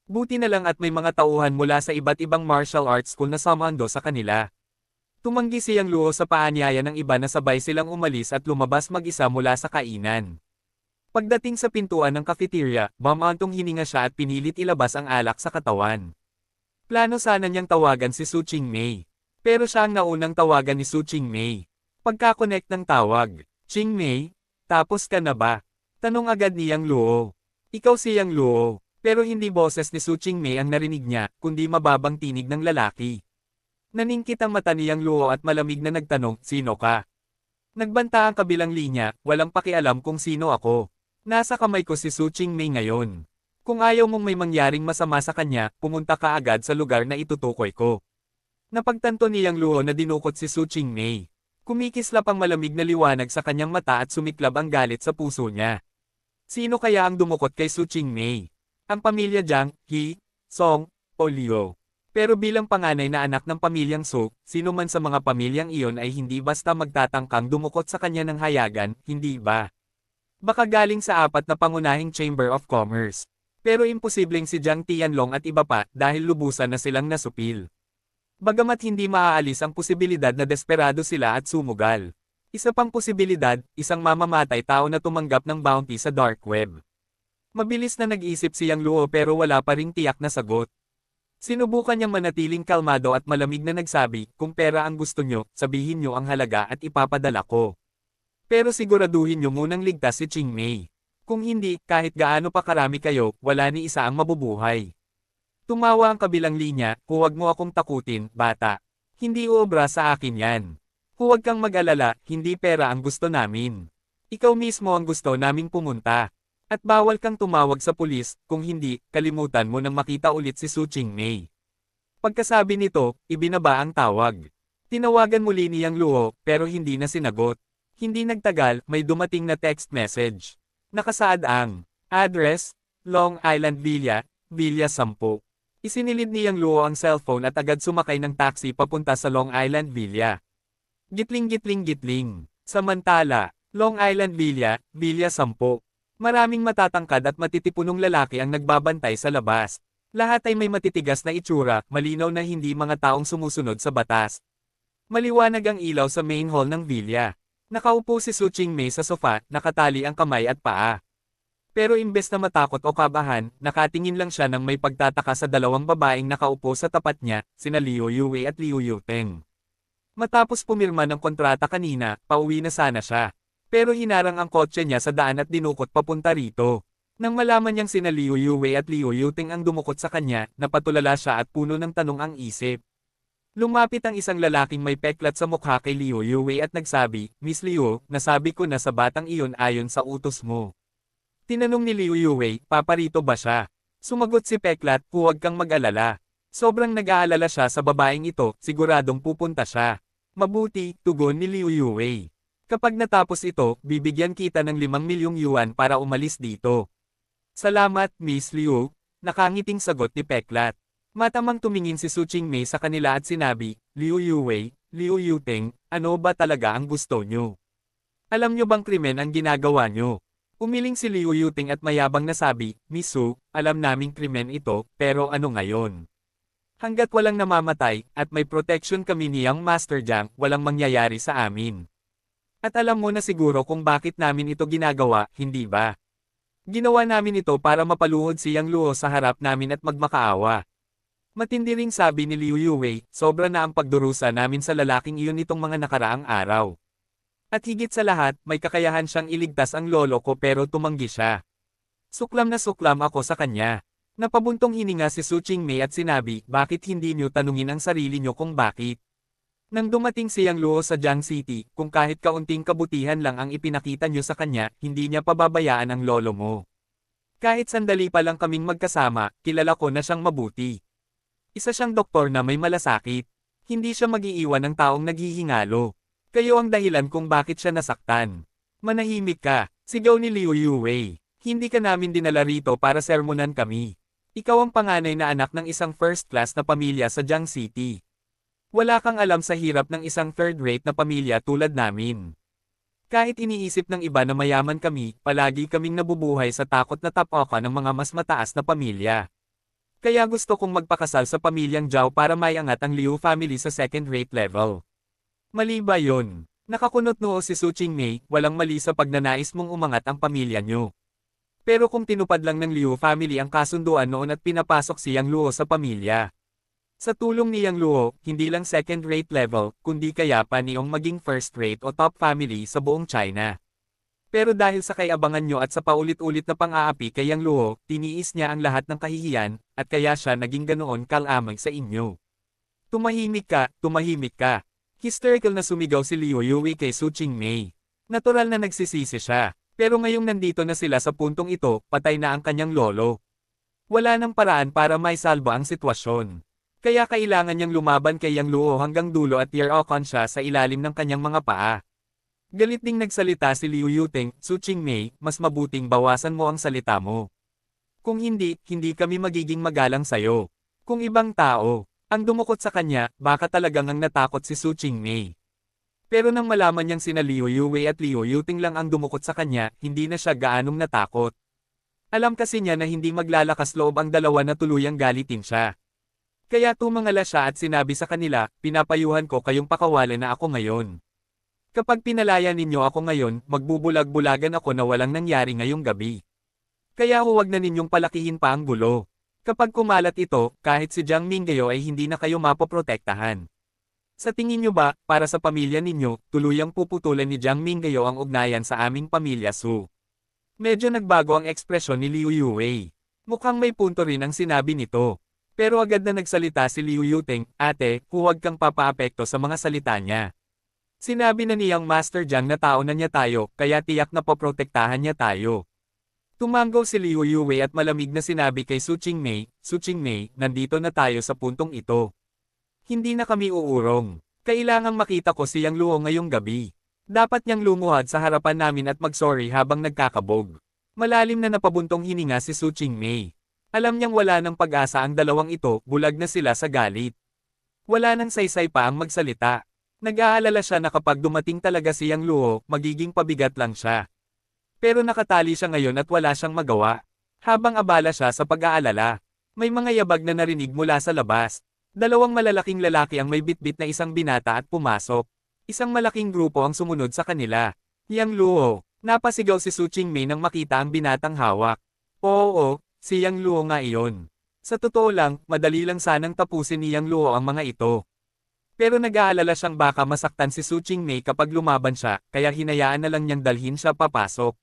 Buti na lang at may mga tauhan mula sa iba't ibang martial arts school na sumando sa kanila. Tumanggi si Yang Luo sa paanyaya ng iba na sabay silang umalis at lumabas mag-isa mula sa kainan. Pagdating sa pintuan ng cafeteria, mamantong hininga siya at pinilit ilabas ang alak sa katawan. Plano sana niyang tawagan si Su Qingmei. Pero siya ang naunang tawagan ni Su Qingmei. Pagka-connect ng tawag, "Qingmei, tapos ka na ba?" Tanong agad ni Yang Luo. Ikaw si Yang Luo, pero hindi boses ni Su Qingmei ang narinig niya, kundi mababang tinig ng lalaki. Naningkit ang mata ni Yang Luo at malamig na nagtanong, "Sino ka?" Nagbanta ang kabilang linya, walang pakialam kung sino ako. Nasa kamay ko si Su Qingmei ngayon. Kung ayaw mong may mangyaring masama sa kanya, pumunta ka agad sa lugar na itutukoy ko. Napagtanto ni Yang Luo na dinukot si Su Qingmei. Kumikislap ang malamig na liwanag sa kanyang mata at sumiklab ang galit sa puso niya. Sino kaya ang dumukot kay Su Qingmei? Ang pamilya Jiang, He, Song, o Liu. Pero bilang panganay na anak ng pamilyang Su, sino man sa mga pamilyang iyon ay hindi basta magtatangkang dumukot sa kanya ng hayagan, hindi ba? Baka galing sa apat na pangunahing Chamber of Commerce. Pero imposibleng si Jiang Tianlong at iba pa dahil lubusan na silang nasupil. Bagamat hindi maaalis ang posibilidad na desperado sila at sumugal. Isa pang posibilidad, isang mamamatay tao na tumanggap ng bounty sa dark web. Mabilis na nag-isip si Yang Luo pero wala pa ring tiyak na sagot. Sinubukan niyang manatiling kalmado at malamig na nagsabi, "Kung pera ang gusto nyo, sabihin nyo ang halaga at ipapadala ko. Pero siguraduhin nyo munang ligtas si Qingmei. Kung hindi, kahit gaano pa karami kayo, wala ni isa ang mabubuhay." Tumawa ang kabilang linya, "Huwag mo akong takutin, bata. Hindi uobra sa akin yan. Huwag kang mag-alala, hindi pera ang gusto namin. Ikaw mismo ang gusto naming pumunta. At bawal kang tumawag sa pulis, kung hindi, kalimutan mo nang makita ulit si Su Qingmei." Pagkasabi nito, ibinaba ang tawag. Tinawagan muli ni Yang Luo, pero hindi na sinagot. Hindi nagtagal, may dumating na text message. Nakasaad ang address, Long Island Villa, Villa 10. Isinilid ni Yang Luo ang cellphone at agad sumakay ng taxi papunta sa Long Island Villa. Gitling-gitling-gitling. Samantala, Long Island Villa, Villa 10. Maraming matatangkad at matitipunong lalaki ang nagbabantay sa labas. Lahat ay may matitigas na itsura, malinaw na hindi mga taong sumusunod sa batas. Maliwanag ang ilaw sa main hall ng villa. Nakaupo si Su Qingmei sa sofa, nakatali ang kamay at paa. Pero imbes na matakot o kabahan, nakatingin lang siya nang may pagtataka sa dalawang babaeng nakaupo sa tapat niya, sina Liu Yue at Liu Yuteng. Matapos pumirma ng kontrata kanina, pauwi na sana siya. Pero hinarang ang kotse niya sa daan at dinukot papunta rito. Nang malaman niyang sina Liu Yue at Liu Yuteng ang dumukot sa kanya, napatulala siya at puno ng tanong ang isip. Lumapit ang isang lalaking may peklat sa mukha kay Liu Yue at nagsabi, "Miss Liu, nasabi ko na sa batang iyon ayon sa utos mo." Tinanong ni Liu Yue, "Paparito ba siya?" Sumagot si Peklat, "Huwag kang mag-alala. Sobrang nag-aalala siya sa babaeng ito, siguradong pupunta siya." "Mabuti," tugon ni Liu Yue. "Kapag natapos ito, bibigyan kita ng 5 milyong yuan para umalis dito." "Salamat, Miss Liu," nakangiting sagot ni Peklat. Matamang tumingin si Su Qingmei sa kanila at sinabi, "Liu Yue, Liu Yuteng, ano ba talaga ang gusto nyo? Alam nyo bang krimen ang ginagawa nyo?" Umiling si Liu Yuteng at mayabang nasabi, "Miss Su, alam naming krimen ito, pero ano ngayon? Hanggat walang namamatay, at may protection kami ni Yang Master Jiang, walang mangyayari sa amin. At alam mo na siguro kung bakit namin ito ginagawa, hindi ba? Ginawa namin ito para mapaluhod si Yang Luo sa harap namin at magmakaawa." Matindi ring sabi ni Liu Yue, "Sobra na ang pagdurusa namin sa lalaking iyon nitong mga nakaraang araw. At higit sa lahat, may kakayahan siyang iligtas ang lolo ko pero tumanggi siya. Suklam na suklam ako sa kanya." Napabuntong hininga si Su Qingmei at sinabi, "Bakit hindi niyo tanungin ang sarili niyo kung bakit? Nang dumating si Yang Luo sa Jiang City, kung kahit kaunting kabutihan lang ang ipinakita niyo sa kanya, hindi niya pababayaan ang lolo mo. Kahit sandali pa lang kaming magkasama, kilala ko na siyang mabuti. Isa siyang doktor na may malasakit. Hindi siya mag-iiwan ng taong naghihingalo. Kayo ang dahilan kung bakit siya nasaktan. Manahimik ka." Sigaw ni Liu Yuwei. Hindi ka namin dinala rito para sermonan kami. Ikaw ang panganay na anak ng isang first-class na pamilya sa Jiang City. Wala kang alam sa hirap ng isang third-rate na pamilya tulad namin. Kahit iniisip ng iba na mayaman kami, palagi kaming nabubuhay sa takot na tapoka ng mga mas mataas na pamilya. Kaya gusto kong magpakasal sa pamilyang Zhao para maiangat ang Liu family sa second-rate level. Mali ba yun? Nakakunot noo si Su Qingmei, walang mali sa pagnanais mong umangat ang pamilya nyo. Pero kung tinupad lang ng Liu family ang kasunduan noon at pinapasok si Yang Luo sa pamilya. Sa tulong ni Yang Luo, hindi lang second-rate level, kundi kaya pa niyong maging first-rate o top family sa buong China. Pero dahil sa kayabangan nyo at sa paulit-ulit na pang-aapi kay Yang Luo, tiniis niya ang lahat ng kahihiyan, at kaya siya naging ganoon kalamang sa inyo. Tumahimik ka. Hysterical na sumigaw si Liu Yuwei kay Su Qingmei. Natural na nagsisisi siya, pero ngayong nandito na sila sa puntong ito, patay na ang kanyang lolo. Wala nang paraan para maisalba ang sitwasyon. Kaya kailangan niyang lumaban kay Yang Luo hanggang dulo at year-on siya sa ilalim ng kanyang mga paa. Galit ding nagsalita si Liu Yuteng, Su Qingmei, mas mabuting bawasan mo ang salita mo. Kung hindi, hindi kami magiging magalang sayo. Kung ibang tao ang dumukot sa kanya, baka talagang ang natakot si Su Qingmei. Pero nang malaman niyang sina Liu Yuwei at Liu Yuteng lang ang dumukot sa kanya, hindi na siya gaanong natakot. Alam kasi niya na hindi maglalakas loob ang dalawa na tuluyang galitin siya. Kaya tumangala siya at sinabi sa kanila, pinapayuhan ko kayong pakawalan na ako ngayon. Kapag pinalaya ninyo ako ngayon, magbubulag-bulagan ako na walang nangyari ngayong gabi. Kaya huwag na ninyong palakihin pa ang gulo. Kapag kumalat ito, kahit si Jiang Mingyo ay hindi na kayo mapoprotektahan. Sa tingin nyo ba, para sa pamilya ninyo, tuluyang puputulan ni Jiang Mingyo ang ugnayan sa aming pamilya Su? Medyo nagbago ang ekspresyon ni Liu Yuwei. Mukhang may punto rin ang sinabi nito. Pero agad na nagsalita si Liu Yuteng, ate, huwag kang papaapekto sa mga salita niya. Sinabi na niyang Master Jiang na tao na niya tayo, kaya tiyak na poprotektahan niya tayo. Tumanggaw si Liu Yuwei at malamig na sinabi kay Su Qingmei, nandito na tayo sa puntong ito. Hindi na kami uurong. Kailangang makita ko si Yang Luo ngayong gabi. Dapat niyang lumuhad sa harapan namin at mag-sorry habang nagkakabog. Malalim na napabuntong hininga si Su Qingmei. Alam niyang wala ng pag-asa ang dalawang ito, bulag na sila sa galit. Wala nang saysay pa ang magsalita. Nag-aalala siya na kapag dumating talaga si Yang Luo, magiging pabigat lang siya. Pero nakatali siya ngayon at wala siyang magawa. Habang abala siya sa pag-aalala, may mga yabag na narinig mula sa labas. Dalawang malalaking lalaki ang may bitbit na isang binata at pumasok. Isang malaking grupo ang sumunod sa kanila. Yang Luo, napasigaw si Su Qingmei nang makita ang binatang hawak. Oo, si Yang Luo nga iyon. Sa totoo lang, madali lang sanang tapusin ni Yang Luo ang mga ito. Pero nag-aalala siyang baka masaktan si Su Qingmei kapag lumaban siya, kaya hinayaan na lang niyang dalhin siya papasok.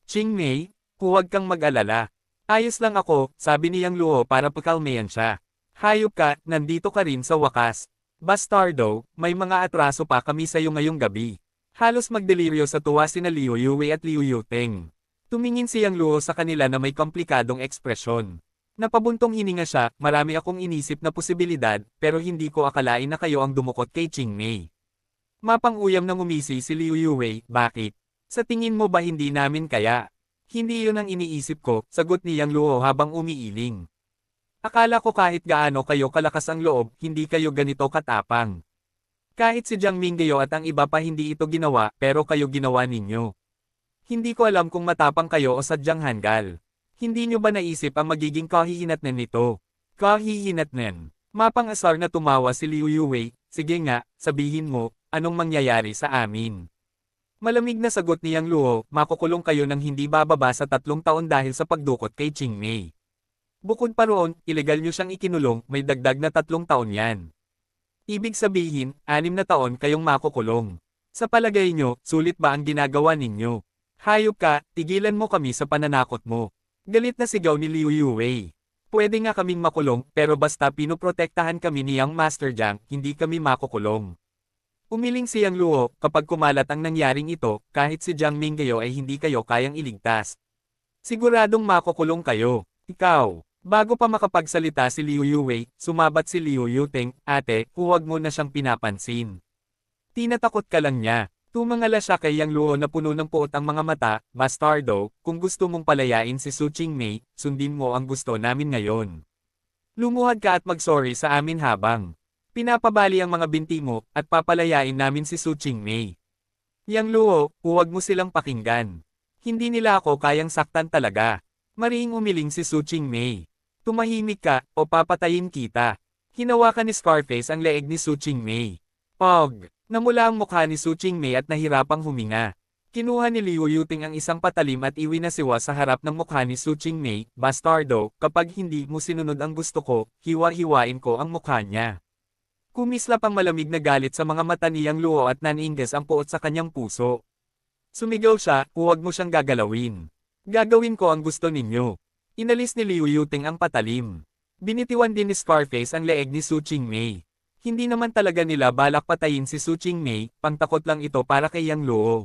Qingmei, huwag kang mag-alala. Ayos lang ako, sabi ni Yang Luo para pakalmayan siya. Hayop ka, nandito ka rin sa wakas. Bastardo, may mga atraso pa kami sa iyo ngayong gabi. Halos magdeliryo sa tuwa sina Liu Yuwei at Liu Yuteng. Tumingin si Yang Luo sa kanila na may komplikadong ekspresyon. Napabuntong hininga siya, marami akong inisip na posibilidad, pero hindi ko akalain na kayo ang dumukot kay Qingmei. Mapang-uyam nang umisi si Liu Yuwei, bakit? Sa tingin mo ba hindi namin kaya? Hindi yun ang iniisip ko, sagot ni Yang Luo habang umiiling. Akala ko kahit gaano kayo kalakas ang loob, hindi kayo ganito katapang. Kahit si Jiang Mingyo at ang iba pa hindi ito ginawa, pero kayo ginawa ninyo. Hindi ko alam kung matapang kayo o sadyang hanggal. Hindi nyo ba naisip ang magiging kahihinatnan nito? Kahihinatnan. Mapang-asar na tumawa si Liu Yuwei, sige nga, sabihin mo, anong mangyayari sa amin? Malamig na sagot ni Yang Luo, makukulong kayo ng hindi bababa sa 3 taon dahil sa pagdukot kay Qingmei. Bukod pa roon, ilegal nyo siyang ikinulong, may dagdag na 3 taon yan. Ibig sabihin, 6 na taon kayong makukulong. Sa palagay nyo, sulit ba ang ginagawa ninyo? Hayop ka, tigilan mo kami sa pananakot mo. Galit na sigaw ni Liu Yuwei. Pwede nga kaming makulong, pero basta pinoprotektahan kami ni Yang Master Jiang, hindi kami makukulong. Umiling si Yang Luo, kapag kumalat ang nangyaring ito, kahit si Jiang Mingyo ay hindi kayo kayang iligtas. Siguradong makukulong kayo. Ikaw. Bago pa makapagsalita si Liu Yuwei, sumabat si Liu Yuteng, ate, huwag mo na siyang pinapansin. Tinatakot ka lang niya. Tumangala siya kay Yang Luo na puno ng puot ang mga mata, "Bastardo, kung gusto mong palayain si Su Qingmei, sundin mo ang gusto namin ngayon. Lumuhad ka at mag-sorry sa amin habang pinapabali ang mga binti mo, at papalayain namin si Su Qingmei." Yang Luo, huwag mo silang pakinggan. Hindi nila ako kayang saktan talaga. Mariing umiling si Su Qingmei. Tumahimik ka, o papatayin kita. Hinawakan ni Scarface ang leeg ni Su Qingmei. Pog! Namula ang mukha ni Su Qingmei at nahirapang huminga. Kinuha ni Liu Yuting ang isang patalim at iwinasiwa sa harap ng mukha ni Su Qingmei, "Bastardo, kapag hindi mo sinunod ang gusto ko, hiwa-hiwain ko ang mukha niya." Kumislap ang malamig na galit sa mga mata ni Yang Luo at naningas ang puot sa kanyang puso. Sumigaw siya, "Huwag mo siyang gagalawin. Gagawin ko ang gusto ninyo." Inalis ni Liu Yuting ang patalim. Binitiwan din ni Scarface ang leeg ni Su Qingmei. Hindi naman talaga nila balak patayin si Su Qingmei, pangtakot lang ito para kay Yang Luo.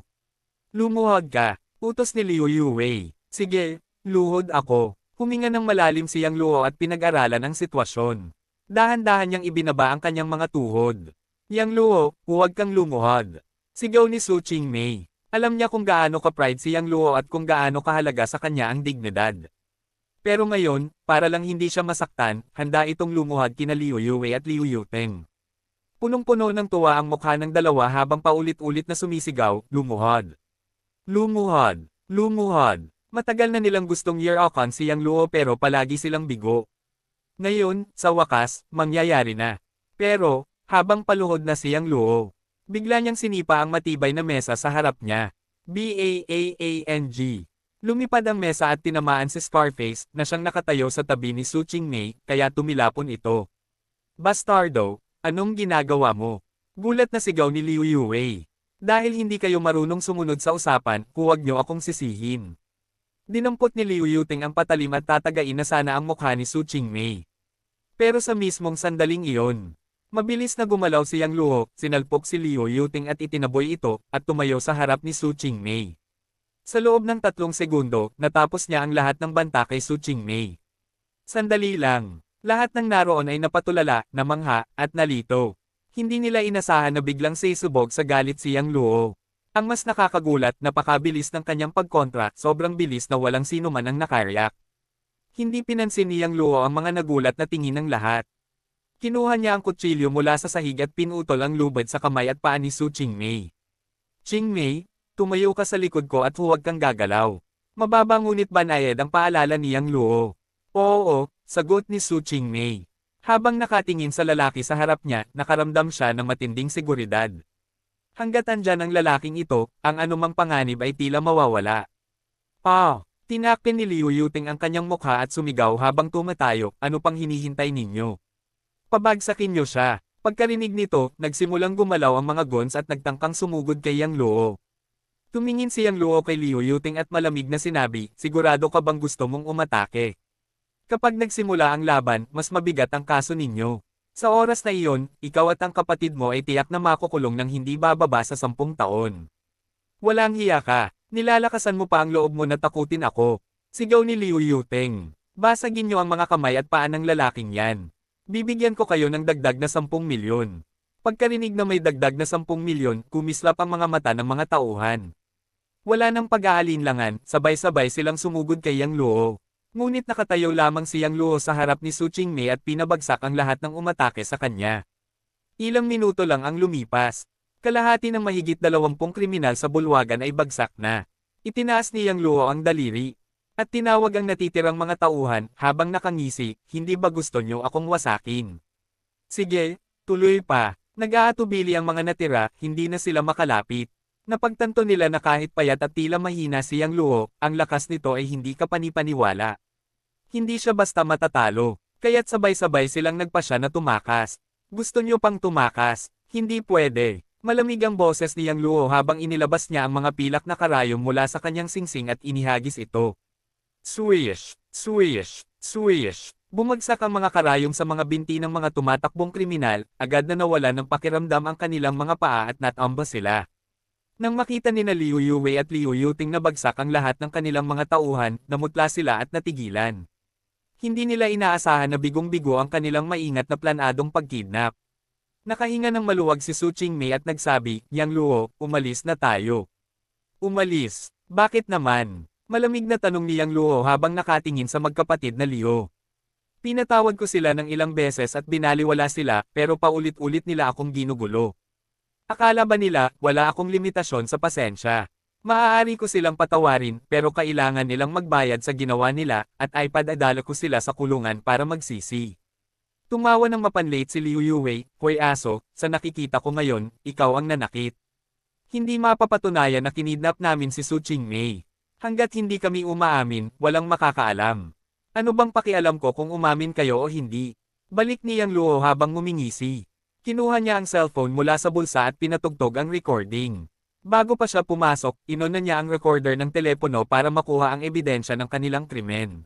"Lumuhod ka," utos ni Liu Yuwei. "Sige, luhod ako." Huminga ng malalim si Yang Luo at pinag-aralan ang sitwasyon. Dahan-dahan niyang ibinaba ang kanyang mga tuhod. "Yang Luo, huwag kang lumuhod." Sigaw ni Su Qingmei. Alam niya kung gaano ka-pride si Yang Luo at kung gaano kahalaga sa kanya ang dignidad. Pero ngayon, para lang hindi siya masaktan, handa itong lumuhad kina Liu Yuwei at Liu Yuteng. Punong-puno ng tuwa ang mukha ng dalawa habang paulit-ulit na sumisigaw, "Lumuhad! Lumuhad! Lumuhad!" Matagal na nilang gustong year-okan si Yang Luo pero palagi silang bigo. Ngayon, sa wakas, mangyayari na. Pero, habang paluhod na si Yang Luo, bigla niyang sinipa ang matibay na mesa sa harap niya. Baang! Lumipad ang mesa at tinamaan si Scarface, na siyang nakatayo sa tabi ni Su Qingmei, kaya tumilapon ito. "Bastardo, anong ginagawa mo?" Gulat na sigaw ni Liu Yuwei. "Dahil hindi kayo marunong sumunod sa usapan, huwag niyo akong sisihin." Dinampot ni Liu Yuting ang patalim at tatagain na sana ang mukha ni Su Qingmei. Pero sa mismong sandaling iyon, mabilis na gumalaw si Yang Luo, sinalpok si Liu Yuting at itinaboy ito, at tumayo sa harap ni Su Qingmei. Sa loob ng 3 segundo, natapos niya ang lahat ng banta kay Su Qingmei. Sandali lang. Lahat ng naroon ay napatulala, namangha, at nalito. Hindi nila inasahan na biglang sisubog sa galit si Yang Luo. Ang mas nakakagulat, napakabilis ng kanyang pagkontra, sobrang bilis na walang sino man ang nakariyak. Hindi pinansin ni Yang Luo ang mga nagulat na tingin ng lahat. Kinuha niya ang kutsilyo mula sa sahig at pinutol ang lubid sa kamay at paa ni Su Qingmei. "Qingmei, tumayo ka sa likod ko at huwag kang gagalaw." Mababa ngunit banayad ang paalala ni Yang Luo. "Oo," sagot ni Su Qingmei. Habang nakatingin sa lalaki sa harap niya, nakaramdam siya ng matinding seguridad. Hanggat andyan ang lalaking ito, ang anumang panganib ay tila mawawala. Tinakpin ni Liu Yuting ang kanyang mukha at sumigaw habang tumatayo, "Ano pang hinihintay ninyo? Pabagsakin niyo siya." Pagkarinig nito, nagsimulang gumalaw ang mga guns at nagtangkang sumugod kay Yang Luo. Tumingin si Yang Luo kay Liu Yuting at malamig na sinabi, "Sigurado ka bang gusto mong umatake? Kapag nagsimula ang laban, mas mabigat ang kaso ninyo. Sa oras na iyon, ikaw at ang kapatid mo ay tiyak na makukulong ng hindi bababa sa 10 taon. Walang hiya ka, nilalakasan mo pa ang loob mo na takutin ako." Sigaw ni Liu Yuteng. "Basagin niyo ang mga kamay at paa ng lalaking yan. Bibigyan ko kayo ng dagdag na 10 milyon. Pagkarinig na may dagdag na 10 milyon, kumislap ang mga mata ng mga tauhan. Wala nang pag-aalinlangan, sabay-sabay silang sumugod kay Yang Luo. Ngunit nakatayo lamang si Yang Luo sa harap ni Su Qingmei at pinabagsak ang lahat ng umatake sa kanya. Ilang minuto lang ang lumipas. Kalahati ng mahigit 20 kriminal sa bulwagan ay bagsak na. Itinaas ni Yang Luo ang daliri. At tinawag ang natitirang mga tauhan, habang nakangisi, "Hindi ba gusto nyo akong wasakin? Sige, tuloy pa." Nag-aatubili ang mga natira, hindi na sila makalapit. Napagtanto nila na kahit payat at tila mahina si Yang Luo, ang lakas nito ay hindi kapanipaniwala. Hindi siya basta matatalo, kaya't sabay-sabay silang nagpasya na tumakas. "Gusto nyo pang tumakas? Hindi pwede." Malamig ang boses ni Yang Luo habang inilabas niya ang mga pilak na karayom mula sa kanyang singsing at inihagis ito. Swish! Swish! Swish! Bumagsak ang mga karayom sa mga binti ng mga tumatakbong kriminal, agad na nawala ng pakiramdam ang kanilang mga paa at natamba sila. Nang makita nina Liu Yuwei at Liu Yuting na bagsak ang lahat ng kanilang mga tauhan, namutla sila at natigilan. Hindi nila inaasahan na bigong-bigo ang kanilang maingat na planadong pagkidnap. Nakahinga ng maluwag si Su Qingmei at nagsabi, Yang Luo, umalis na tayo. Umalis? Bakit naman? Malamig na tanong ni Yang Luo habang nakatingin sa magkapatid na Liu. Pinatawad ko sila ng ilang beses at binaliwala sila, pero paulit-ulit nila akong ginugulo. Akala ba nila, wala akong limitasyon sa pasensya? Maaari ko silang patawarin, pero kailangan nilang magbayad sa ginawa nila, at ay padadala ko sila sa kulungan para magsisi. Tumawa ng mapanlate si Liu Yuwei, Hoy aso, sa nakikita ko ngayon, ikaw ang nanakit. Hindi mapapatunayan na kinidnap namin si Su Qingmei. Hanggat hindi kami umaamin, walang makakaalam. Ano bang pakialam ko kung umamin kayo o hindi? Balik ni Yang Luo habang ngumingisi. Kinuha niya ang cellphone mula sa bulsa at pinatugtog ang recording. Bago pa siya pumasok, inona niya ang recorder ng telepono para makuha ang ebidensya ng kanilang krimen.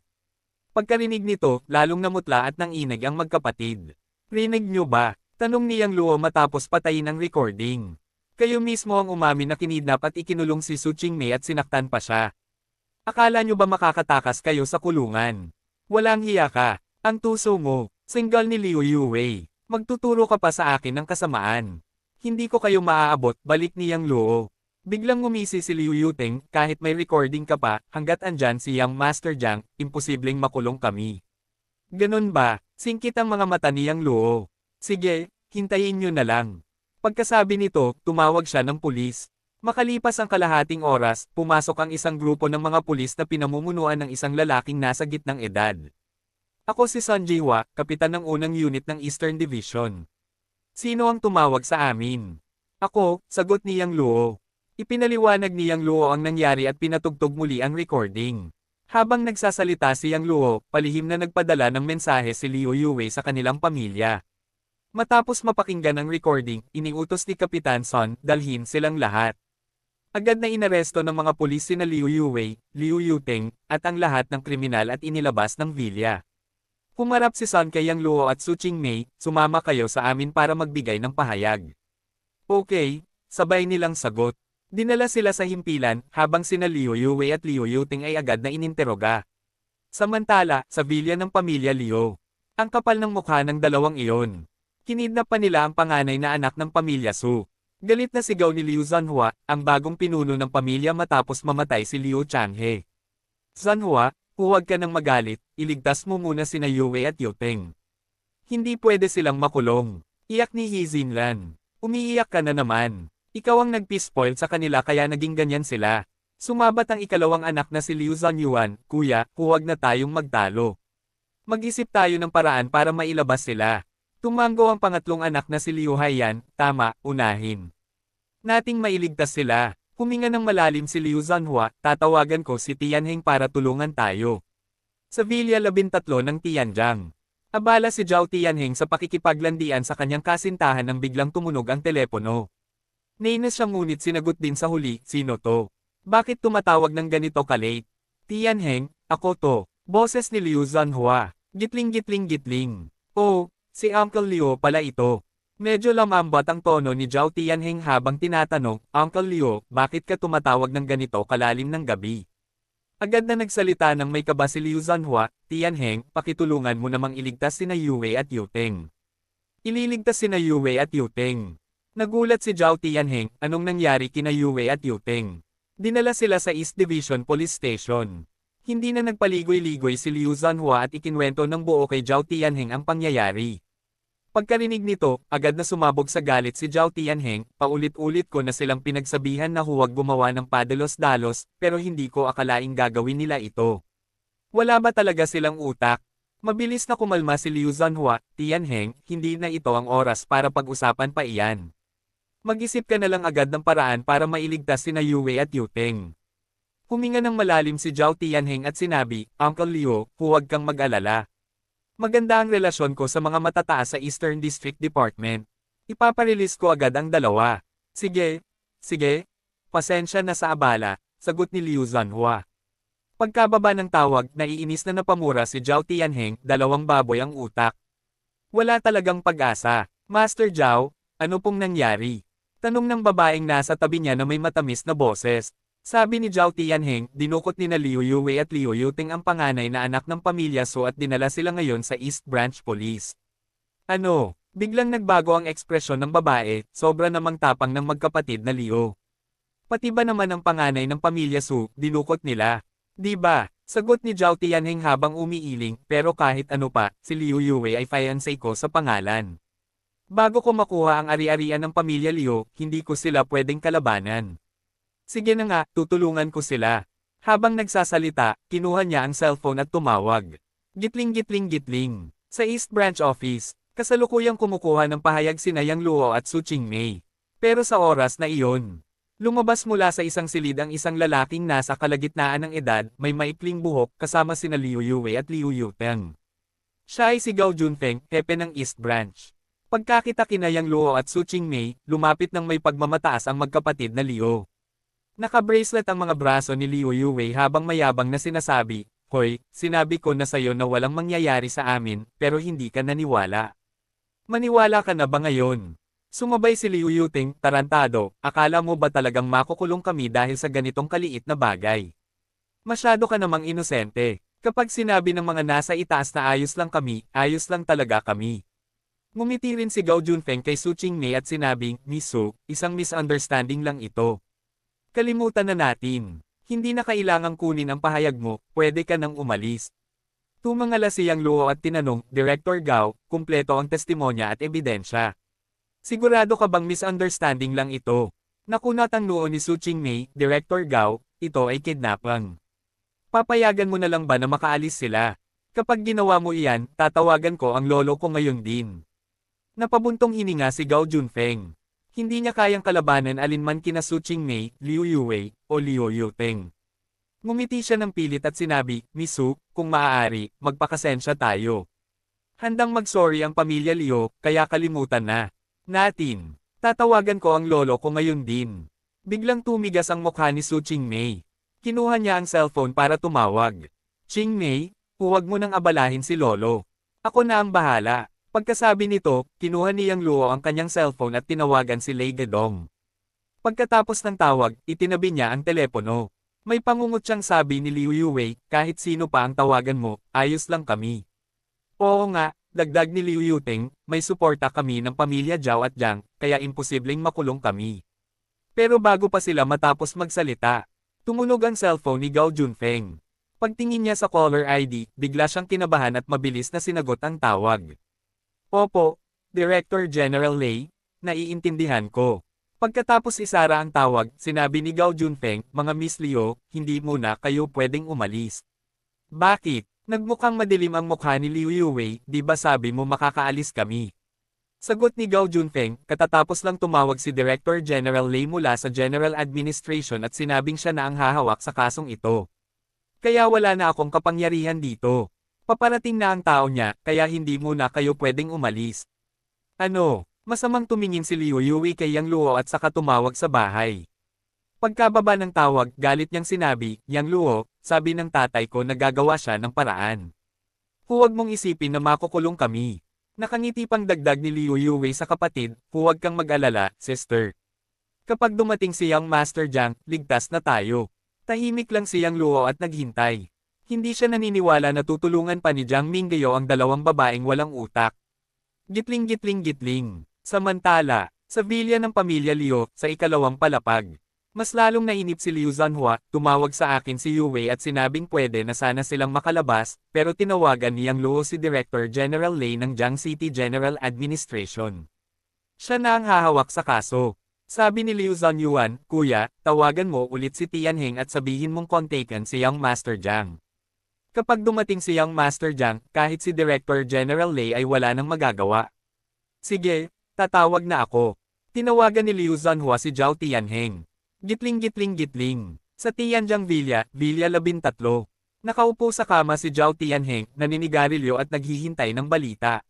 Pagkarinig nito, lalong namutla at nanginig ang magkapatid. Rinig niyo ba? Tanong ni Yang Luo matapos patayin ang recording. Kayo mismo ang umamin na kinidnap at ikinulong si Su Qingmei at sinaktan pa siya. Akala niyo ba makakatakas kayo sa kulungan? Walang hiya ka. Ang tuso mo, singgal ni Liu Yuwei. Magtuturo ka pa sa akin ng kasamaan. Hindi ko kayo maaabot, balik ni Yang Luo. Biglang ngumisi si Liu Yuteng, kahit may recording ka pa, hanggat andyan si Yang Master Jiang, imposibleng makulong kami. Ganun ba? Singkit ang mga mata ni Yang Luo. Sige, hintayin nyo na lang. Pagkasabi nito, tumawag siya ng pulis. Makalipas ang kalahating oras, pumasok ang isang grupo ng mga pulis na pinamumunuan ng isang lalaking nasa gitnang edad. Ako si Sun Jihwa, kapitan ng unang unit ng Eastern Division. Sino ang tumawag sa amin? Ako, sagot ni Yang Luo. Ipinaliwanag ni Yang Luo ang nangyari at pinatugtog muli ang recording. Habang nagsasalita si Yang Luo, palihim na nagpadala ng mensahe si Liu Yuwei sa kanilang pamilya. Matapos mapakinggan ang recording, iniutos ni Kapitan Sun, dalhin silang lahat. Agad na inaresto ng mga pulis sina Liu Yuwei, Liu Yuteng, at ang lahat ng kriminal at inilabas ng villa. Humarap si Sun kay Yang Luo at Su Qingmei, sumama kayo sa amin para magbigay ng pahayag. Okay, sabay nilang sagot. Dinala sila sa himpilan, habang sina Liu Yuwei at Liu Yuteng ay agad na ininteroga. Samantala, sa villa ng pamilya Liu. Ang kapal ng mukha ng dalawang iyon. Kinidnap pa nila ang panganay na anak ng pamilya Su. Galit na sigaw ni Liu Zanhua, ang bagong pinuno ng pamilya matapos mamatay si Liu Changhe. Zanhua, huwag ka nang magalit, iligtas mo muna sina Yuwei at Yuteng. Hindi pwede silang makulong. Iyak ni He Xinlan. Umiiyak ka na naman. Ikaw ang nagpispoil sa kanila kaya naging ganyan sila. Sumabat ang ikalawang anak na si Liu Zanyuan, Kuya, huwag na tayong magtalo. Mag-isip tayo ng paraan para mailabas sila. Tumanggo ang pangatlong anak na si Liu Haiyan, tama, unahin nating mailigtas sila. Huminga ng malalim si Liu Zanhua, tatawagan ko si Tianheng para tulungan tayo. Sa Villa 13 ng Tianjang. Abala si Zhao Tianheng sa pakikipaglandian sa kanyang kasintahan nang biglang tumunog ang telepono. Nainis siya ngunit sinagot din sa huli, sino to? Bakit tumatawag ng ganito ka-late? Tianheng, ako to. Boses ni Liu Zanhua. Gitling. Oh, si Uncle Liu pala ito. Medyo lamambot ang tono ni Zhao Tianheng habang tinatanong, Uncle Liu, bakit ka tumatawag ng ganito kalalim ng gabi? Agad na nagsalita ng may kaba si Liu Zanhua, Tianheng, pakitulungan mo namang iligtas sina Yuwei at Yuteng. Ililigtas sina Yuwei at Yuteng. Nagulat si Zhao Tianheng, anong nangyari kina Yuwei at Yuteng? Dinala sila sa East Division Police Station. Hindi na nagpaligoy-ligoy si Liu Zanhua at ikinwento ng buo kay Zhao Tianheng ang pangyayari. Pagkarinig nito, agad na sumabog sa galit si Zhao Tianheng, paulit-ulit ko na silang pinagsabihan na huwag gumawa ng padalos-dalos, pero hindi ko akalaing gagawin nila ito. Wala ba talaga silang utak? Mabilis na kumalma si Liu Zanhua, Tianheng, hindi na ito ang oras para pag-usapan pa iyan. Mag-isip ka na lang agad ng paraan para mailigtas sina Yuwei at Yuteng. Huminga ng malalim si Zhao Tianheng at sinabi, Uncle Liu, huwag kang mag-alala. Maganda ang relasyon ko sa mga matataas sa Eastern District Department. Ipaparelease ko agad ang dalawa. Sige, pasensya na sa abala, sagot ni Liu Zanhua. Pagkababa ng tawag, naiinis na napamura si Zhao Tianheng, dalawang baboy ang utak. Wala talagang pag-asa. Master Zhao, ano pong nangyari? Tanong ng babaeng nasa tabi niya na may matamis na boses. Sabi ni Zhao Tianheng, dinukot ni na Liu Yuwei at Liu Yuteng ang panganay na anak ng pamilya Su at dinala sila ngayon sa East Branch Police. Ano? Biglang nagbago ang ekspresyon ng babae, sobra namang tapang ng magkapatid na Liu. Pati ba naman ang panganay ng pamilya Su, dinukot nila? Di ba? Sagot ni Zhao Tianheng habang umiiling, pero kahit ano pa, si Liu Yue ay fiancé ko sa pangalan. Bago ko makuha ang ari-arian ng pamilya Liu, hindi ko sila pwedeng kalabanan. Sige na nga, tutulungan ko sila. Habang nagsasalita, kinuha niya ang cellphone at tumawag. Gitling-gitling-gitling. Sa East Branch Office, kasalukuyang kumukuha ng pahayag sina Yang Luo at Su Qingmei. Pero sa oras na iyon, lumabas mula sa isang silid ang isang lalaking nasa kalagitnaan ng edad, may maikling buhok, kasama sina Liu Yue at Liu Yuteng. Siya ay si Gao Junfeng, hepe ng East Branch. Pagkakita kina Yang Luo at Su Qingmei, lumapit ng may pagmamataas ang magkapatid na Liu. Naka-bracelet ang mga braso ni Liu Yue habang mayabang na sinasabi, "Hoy, sinabi ko na sayo na walang mangyayari sa amin, pero hindi ka naniwala. Maniwala ka na ba ngayon?" Sumabay si Liu Yuteng, tarantado, "Akala mo ba talagang makukulong kami dahil sa ganitong kaliit na bagay? Masyado ka namang inosente. Kapag sinabi ng mga nasa itaas na ayos lang kami, ayos lang talaga kami." Ngumiti rin si Gao Junfeng kay Su Qingmei at sinabing, "Miss Su, isang misunderstanding lang ito. Kalimutan na natin. Hindi na kailangang kunin ang pahayag mo, pwede ka nang umalis." Tumangala si Yang Luo at tinanong, "Director Gao, kumpleto ang testimonya at ebidensya. Sigurado ka bang misunderstanding lang ito?" Nakunat ang noo ni Su Qingmei, "Director Gao, ito ay kidnapping. Papayagan mo na lang ba na makaalis sila? Kapag ginawa mo iyan, tatawagan ko ang lolo ko ngayon din." Napabuntong hininga si Gao Junfeng. Hindi niya kayang kalabanan alinman kina Su Qingmei, Liu Yue, o Liu Yuteng. Ngumiti siya ng pilit at sinabi, "Miss Su, kung maaari, magpakasensya tayo. Handang mag-sorry ang pamilya Liu, kaya kalimutan na natin. Tatawagan ko ang lolo ko ngayon din." Biglang tumigas ang mukha ni Su Qingmei. Kinuha niya ang cellphone para tumawag. "Qingmei, huwag mo nang abalahin si lolo. Ako na ang bahala." Pagkasabi nito, kinuha ni Yang Luo ang kanyang cellphone at tinawagan si Lei Gedong. Pagkatapos ng tawag, itinabi niya ang telepono. May pangungot siyang sabi ni Liu Yue, "Kahit sino pa ang tawagan mo, ayos lang kami." "Oo nga," dagdag ni Liu Yuteng, "may suporta kami ng pamilya Zhao at Jiang, kaya imposibleng makulong kami." Pero bago pa sila matapos magsalita, tumunog ang cellphone ni Gao Junfeng. Pagtingin niya sa caller ID, bigla siyang kinabahan at mabilis na sinagot ang tawag. "Opo, Director General Lei, naiintindihan ko." Pagkatapos isara ang tawag, sinabi ni Gao Junfeng, "Mga Miss Liu, hindi muna kayo pwedeng umalis." "Bakit? Nagmukhang madilim ang mukha ni Liu Yue, di ba sabi mo makakaalis kami?" Sagot ni Gao Junfeng, katatapos lang tumawag si Director General Lei mula sa General Administration at sinabing siya na ang hahawak sa kasong ito. "Kaya wala na akong kapangyarihan dito. Paparating na ang tao niya, kaya hindi muna kayo pwedeng umalis." "Ano?" Masamang tumingin si Liu Yue kay Yang Luo at saka tumawag sa bahay. Pagkababa ng tawag, galit niyang sinabi, "Yang Luo, sabi ng tatay ko na gagawa siya ng paraan. Huwag mong isipin na makukulong kami." Nakangiti pang dagdag ni Liu Yue sa kapatid, "Huwag kang mag-alala, sister. Kapag dumating si Young Master Jiang, ligtas na tayo." Tahimik lang si Yang Luo at naghintay. Hindi siya naniniwala na tutulungan pa ni Jiang Mingguo ang dalawang babaeng walang utak. Gitling-gitling-gitling. Samantala, sa bilya ng pamilya Liu, sa ikalawang palapag. Mas lalong nainip si Liu Zanhua, "Tumawag sa akin si Yue at sinabing pwede na sana silang makalabas, pero tinawagan ni Yang Luo si Director General Lei ng Jiang City General Administration. Siya na ang hahawak sa kaso." Sabi ni Liu Zanyuan, "Kuya, tawagan mo ulit si Tianheng at sabihin mong kontaken si Young Master Jiang. Kapag dumating si Young Master Jiang, kahit si Director General Lei ay wala nang magagawa." "Sige, tatawag na ako." Tinawagan ni Liu Zanhua si Zhao Tianheng. Gitling-gitling-gitling. Sa Tianjiang Villa, Villa 13. Nakaupo sa kama si Zhao Tianheng, naninigarilyo at naghihintay ng balita.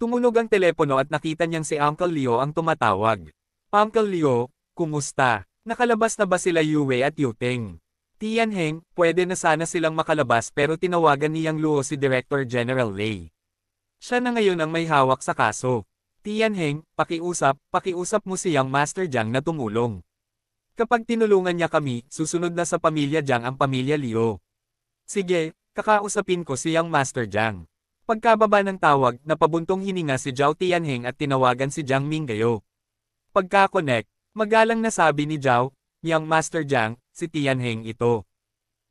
Tumunog ang telepono at nakita niyang si Uncle Leo ang tumatawag. "Uncle Leo, kumusta? Nakalabas na ba sila Yue at Yuteng?" "Tianheng, pwede na sana silang makalabas pero tinawagan ni Yang Luo si Director General Lei. Siya na ngayon ang may hawak sa kaso. Tianheng, pakiusap mo si Young Master Jiang na tumulong. Kapag tinulungan niya kami, susunod na sa pamilya Jiang ang pamilya Liu." "Sige, kakausapin ko si Young Master Jiang." Pagkababa ng tawag, napabuntong hininga si Zhao Tianheng at tinawagan si Jiang Minggayo. Pagka-connect, magalang na sabi ni Zhao, "Yang Master Jiang, si Tianheng ito.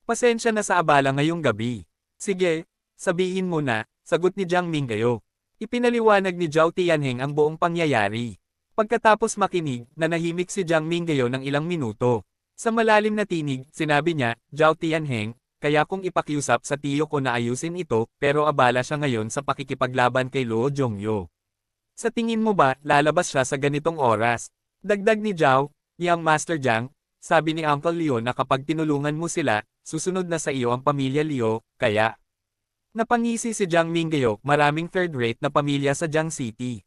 Pasensya na sa abala ngayong gabi." "Sige, sabihin mo na," sagot ni Jiang Minggayo. Ipinaliwanag ni Zhao Tianheng ang buong pangyayari. Pagkatapos makinig, nanahimik si Jiang Minggayo ng ilang minuto. Sa malalim na tinig, sinabi niya, "Zhao Tianheng, kaya kung ipakiusap sa tiyo ko na ayusin ito, pero abala siya ngayon sa pakikipaglaban kay Luo Zhongyo. Sa tingin mo ba, lalabas siya sa ganitong oras?" Dagdag ni Zhao, "Yang Master Jiang, sabi ni Uncle Leo na kapag tinulungan mo sila, susunod na sa iyo ang pamilya Leo, kaya..." Napangisi si Jiang Minggayo, "Maraming third-rate na pamilya sa Jiang City.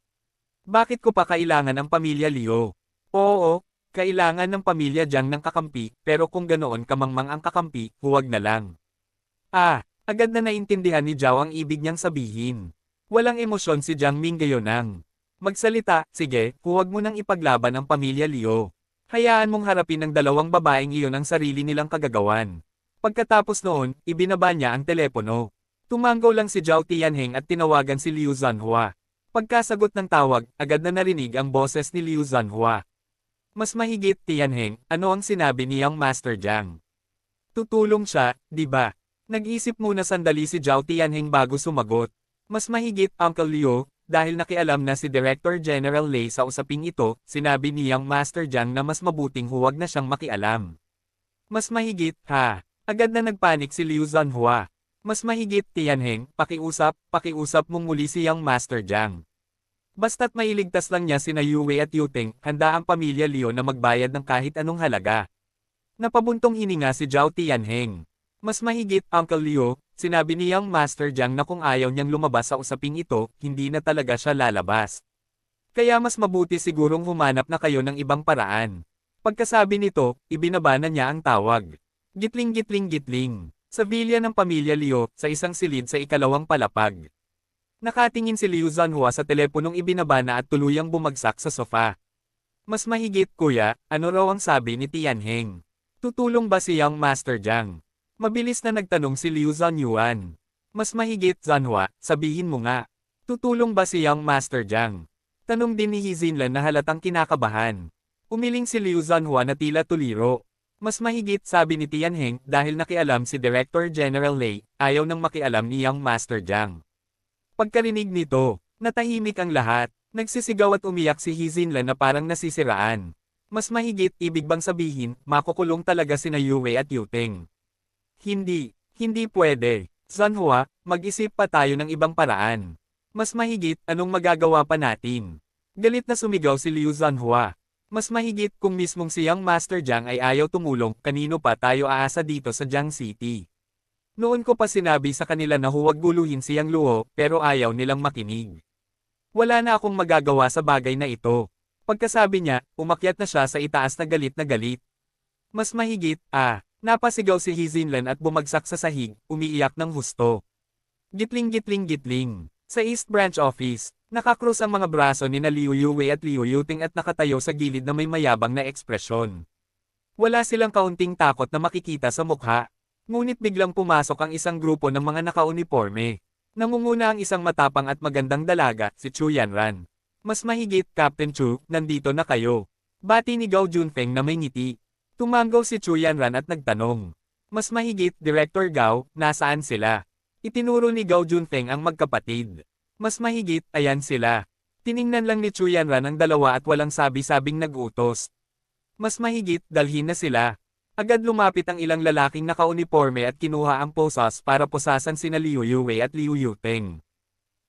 Bakit ko pa kailangan ang pamilya Leo?" "Oo, kailangan ng pamilya Jiang ng kakampi, pero kung ganoon kamangmang ang kakampi, huwag na lang." Agad na naintindihan ni Zhao ang ibig niyang sabihin. Walang emosyon si Jiang Minggayo nang magsalita, "Sige, huwag mo nang ipaglaban ang pamilya Leo. Hayaan mong harapin ng dalawang babaeng iyon ang sarili nilang kagagawan." Pagkatapos noon, ibinaba niya ang telepono. Tumanggaw lang si Zhao Tianheng at tinawagan si Liu Zanhua. Pagkasagot ng tawag, agad na narinig ang boses ni Liu Zanhua. "Mas mahigit, Tianheng, ano ang sinabi ni Yang Master Jiang? Tutulong siya, di ba?" Nag-isip muna sandali si Zhao Tianheng bago sumagot. "Mas mahigit, Uncle Leo, dahil nakialam na si Director General Lei sa usaping ito, sinabi ni Yang Master Jiang na mas mabuting huwag na siyang makialam." "Mas mahigit, ha?" Agad na nagpanik si Liu Zanhua. "Mas mahigit, Tianheng, pakiusap mong muli si Yang Master Jiang. Basta't mailigtas lang niya sina Yue at Yuteng, handa ang pamilya Leo na magbayad ng kahit anong halaga." Napabuntong hininga si Zhao Tianheng. "Mas mahigit, Uncle Leo, sinabi ni Yang Master Jiang na kung ayaw niyang lumabas sa usaping ito, hindi na talaga siya lalabas. Kaya mas mabuti sigurong humanap na kayo ng ibang paraan." Pagkasabi nito, ibinaba na niya ang tawag. Gitling-gitling-gitling. Sa vilya ng pamilya Leo, sa isang silid sa ikalawang palapag. Nakatingin si Liu Zanhua sa teleponong ibinaba na at tuluyang bumagsak sa sofa. "Mas mahigit, kuya, ano raw ang sabi ni Tianheng? Tutulong ba si Yang Master Jiang?" Mabilis na nagtanong si Liu Zanyuan. "Mas mahigit, Zanhua, sabihin mo nga. Tutulong ba si Yang Master Jiang?" Tanong din ni Hizinlan na halatang kinakabahan. Umiling si Liu Zanhua na tila tuliro. "Mas mahigit," sabi ni Tianheng, "dahil nakialam si Director General Lei, ayaw nang makialam ni Yang Master Jiang." Pagkarinig nito, natahimik ang lahat. Nagsisigaw at umiyak si Hizinlan na parang nasisiraan. "Mas mahigit, ibig bang sabihin, makukulong talaga sina Yue at Yuteng?" Hindi pwede. "Zanhua, mag-isip pa tayo ng ibang paraan. Mas mahigit, anong magagawa pa natin?" Galit na sumigaw si Liu Zanhua. "Mas mahigit, kung mismong si Yang Master Jiang ay ayaw tumulong, kanino pa tayo aasa dito sa Jiang City? Noon ko pa sinabi sa kanila na huwag guluhin si Yang Luo, pero ayaw nilang makinig. Wala na akong magagawa sa bagay na ito." Pagkasabi niya, umakyat na siya sa itaas na galit na galit. "Mas mahigit, napasigaw si Hizinlan at bumagsak sa sahig, umiiyak ng husto. Gitling-gitling-gitling. Sa East Branch Office, nakakrus ang mga braso ni na Liu Yue at Liu Yuting at nakatayo sa gilid na may mayabang na ekspresyon. Wala silang kaunting takot na makikita sa mukha. Ngunit biglang pumasok ang isang grupo ng mga nakauniporme. Nangunguna ang isang matapang at magandang dalaga, si Chu Yanran. "Mas mahigit, Captain Chu, nandito na kayo." Bati ni Gao Junfeng na may ngiti. Tumanggaw si Chu Yanran at nagtanong. "Mas mahigit, Director Gao, nasaan sila?" Itinuro ni Gao Junfeng ang magkapatid. "Mas mahigit, ayan sila." Tiningnan lang ni Chu Yanran ang dalawa at walang sabi-sabing nag-utos. "Mas mahigit, dalhin na sila." Agad lumapit ang ilang lalaking nakauniporme at kinuha ang posas para posasan sina Liu Yue at Liu Yuteng.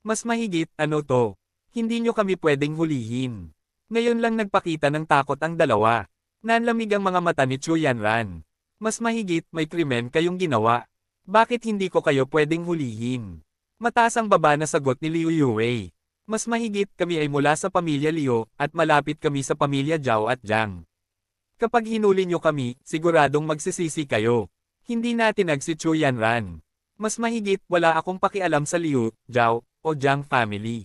"Mas mahigit, ano to? Hindi nyo kami pwedeng hulihin." Ngayon lang nagpakita ng takot ang dalawa. Nanlamig ang mga mata ni Chu Yanran. "Mas mahigit, may krimen kayong ginawa. Bakit hindi ko kayo pwedeng hulihin?" Mataas ang baba na sagot ni Liu Yue. "Mas mahigit, kami ay mula sa pamilya Liu, at malapit kami sa pamilya Zhao at Jiang. Kapag hinuli nyo kami, siguradong magsisisi kayo." Hindi natinag si Chu Yanran. "Mas mahigit, wala akong pakialam sa Liu, Zhao, o Jiang family.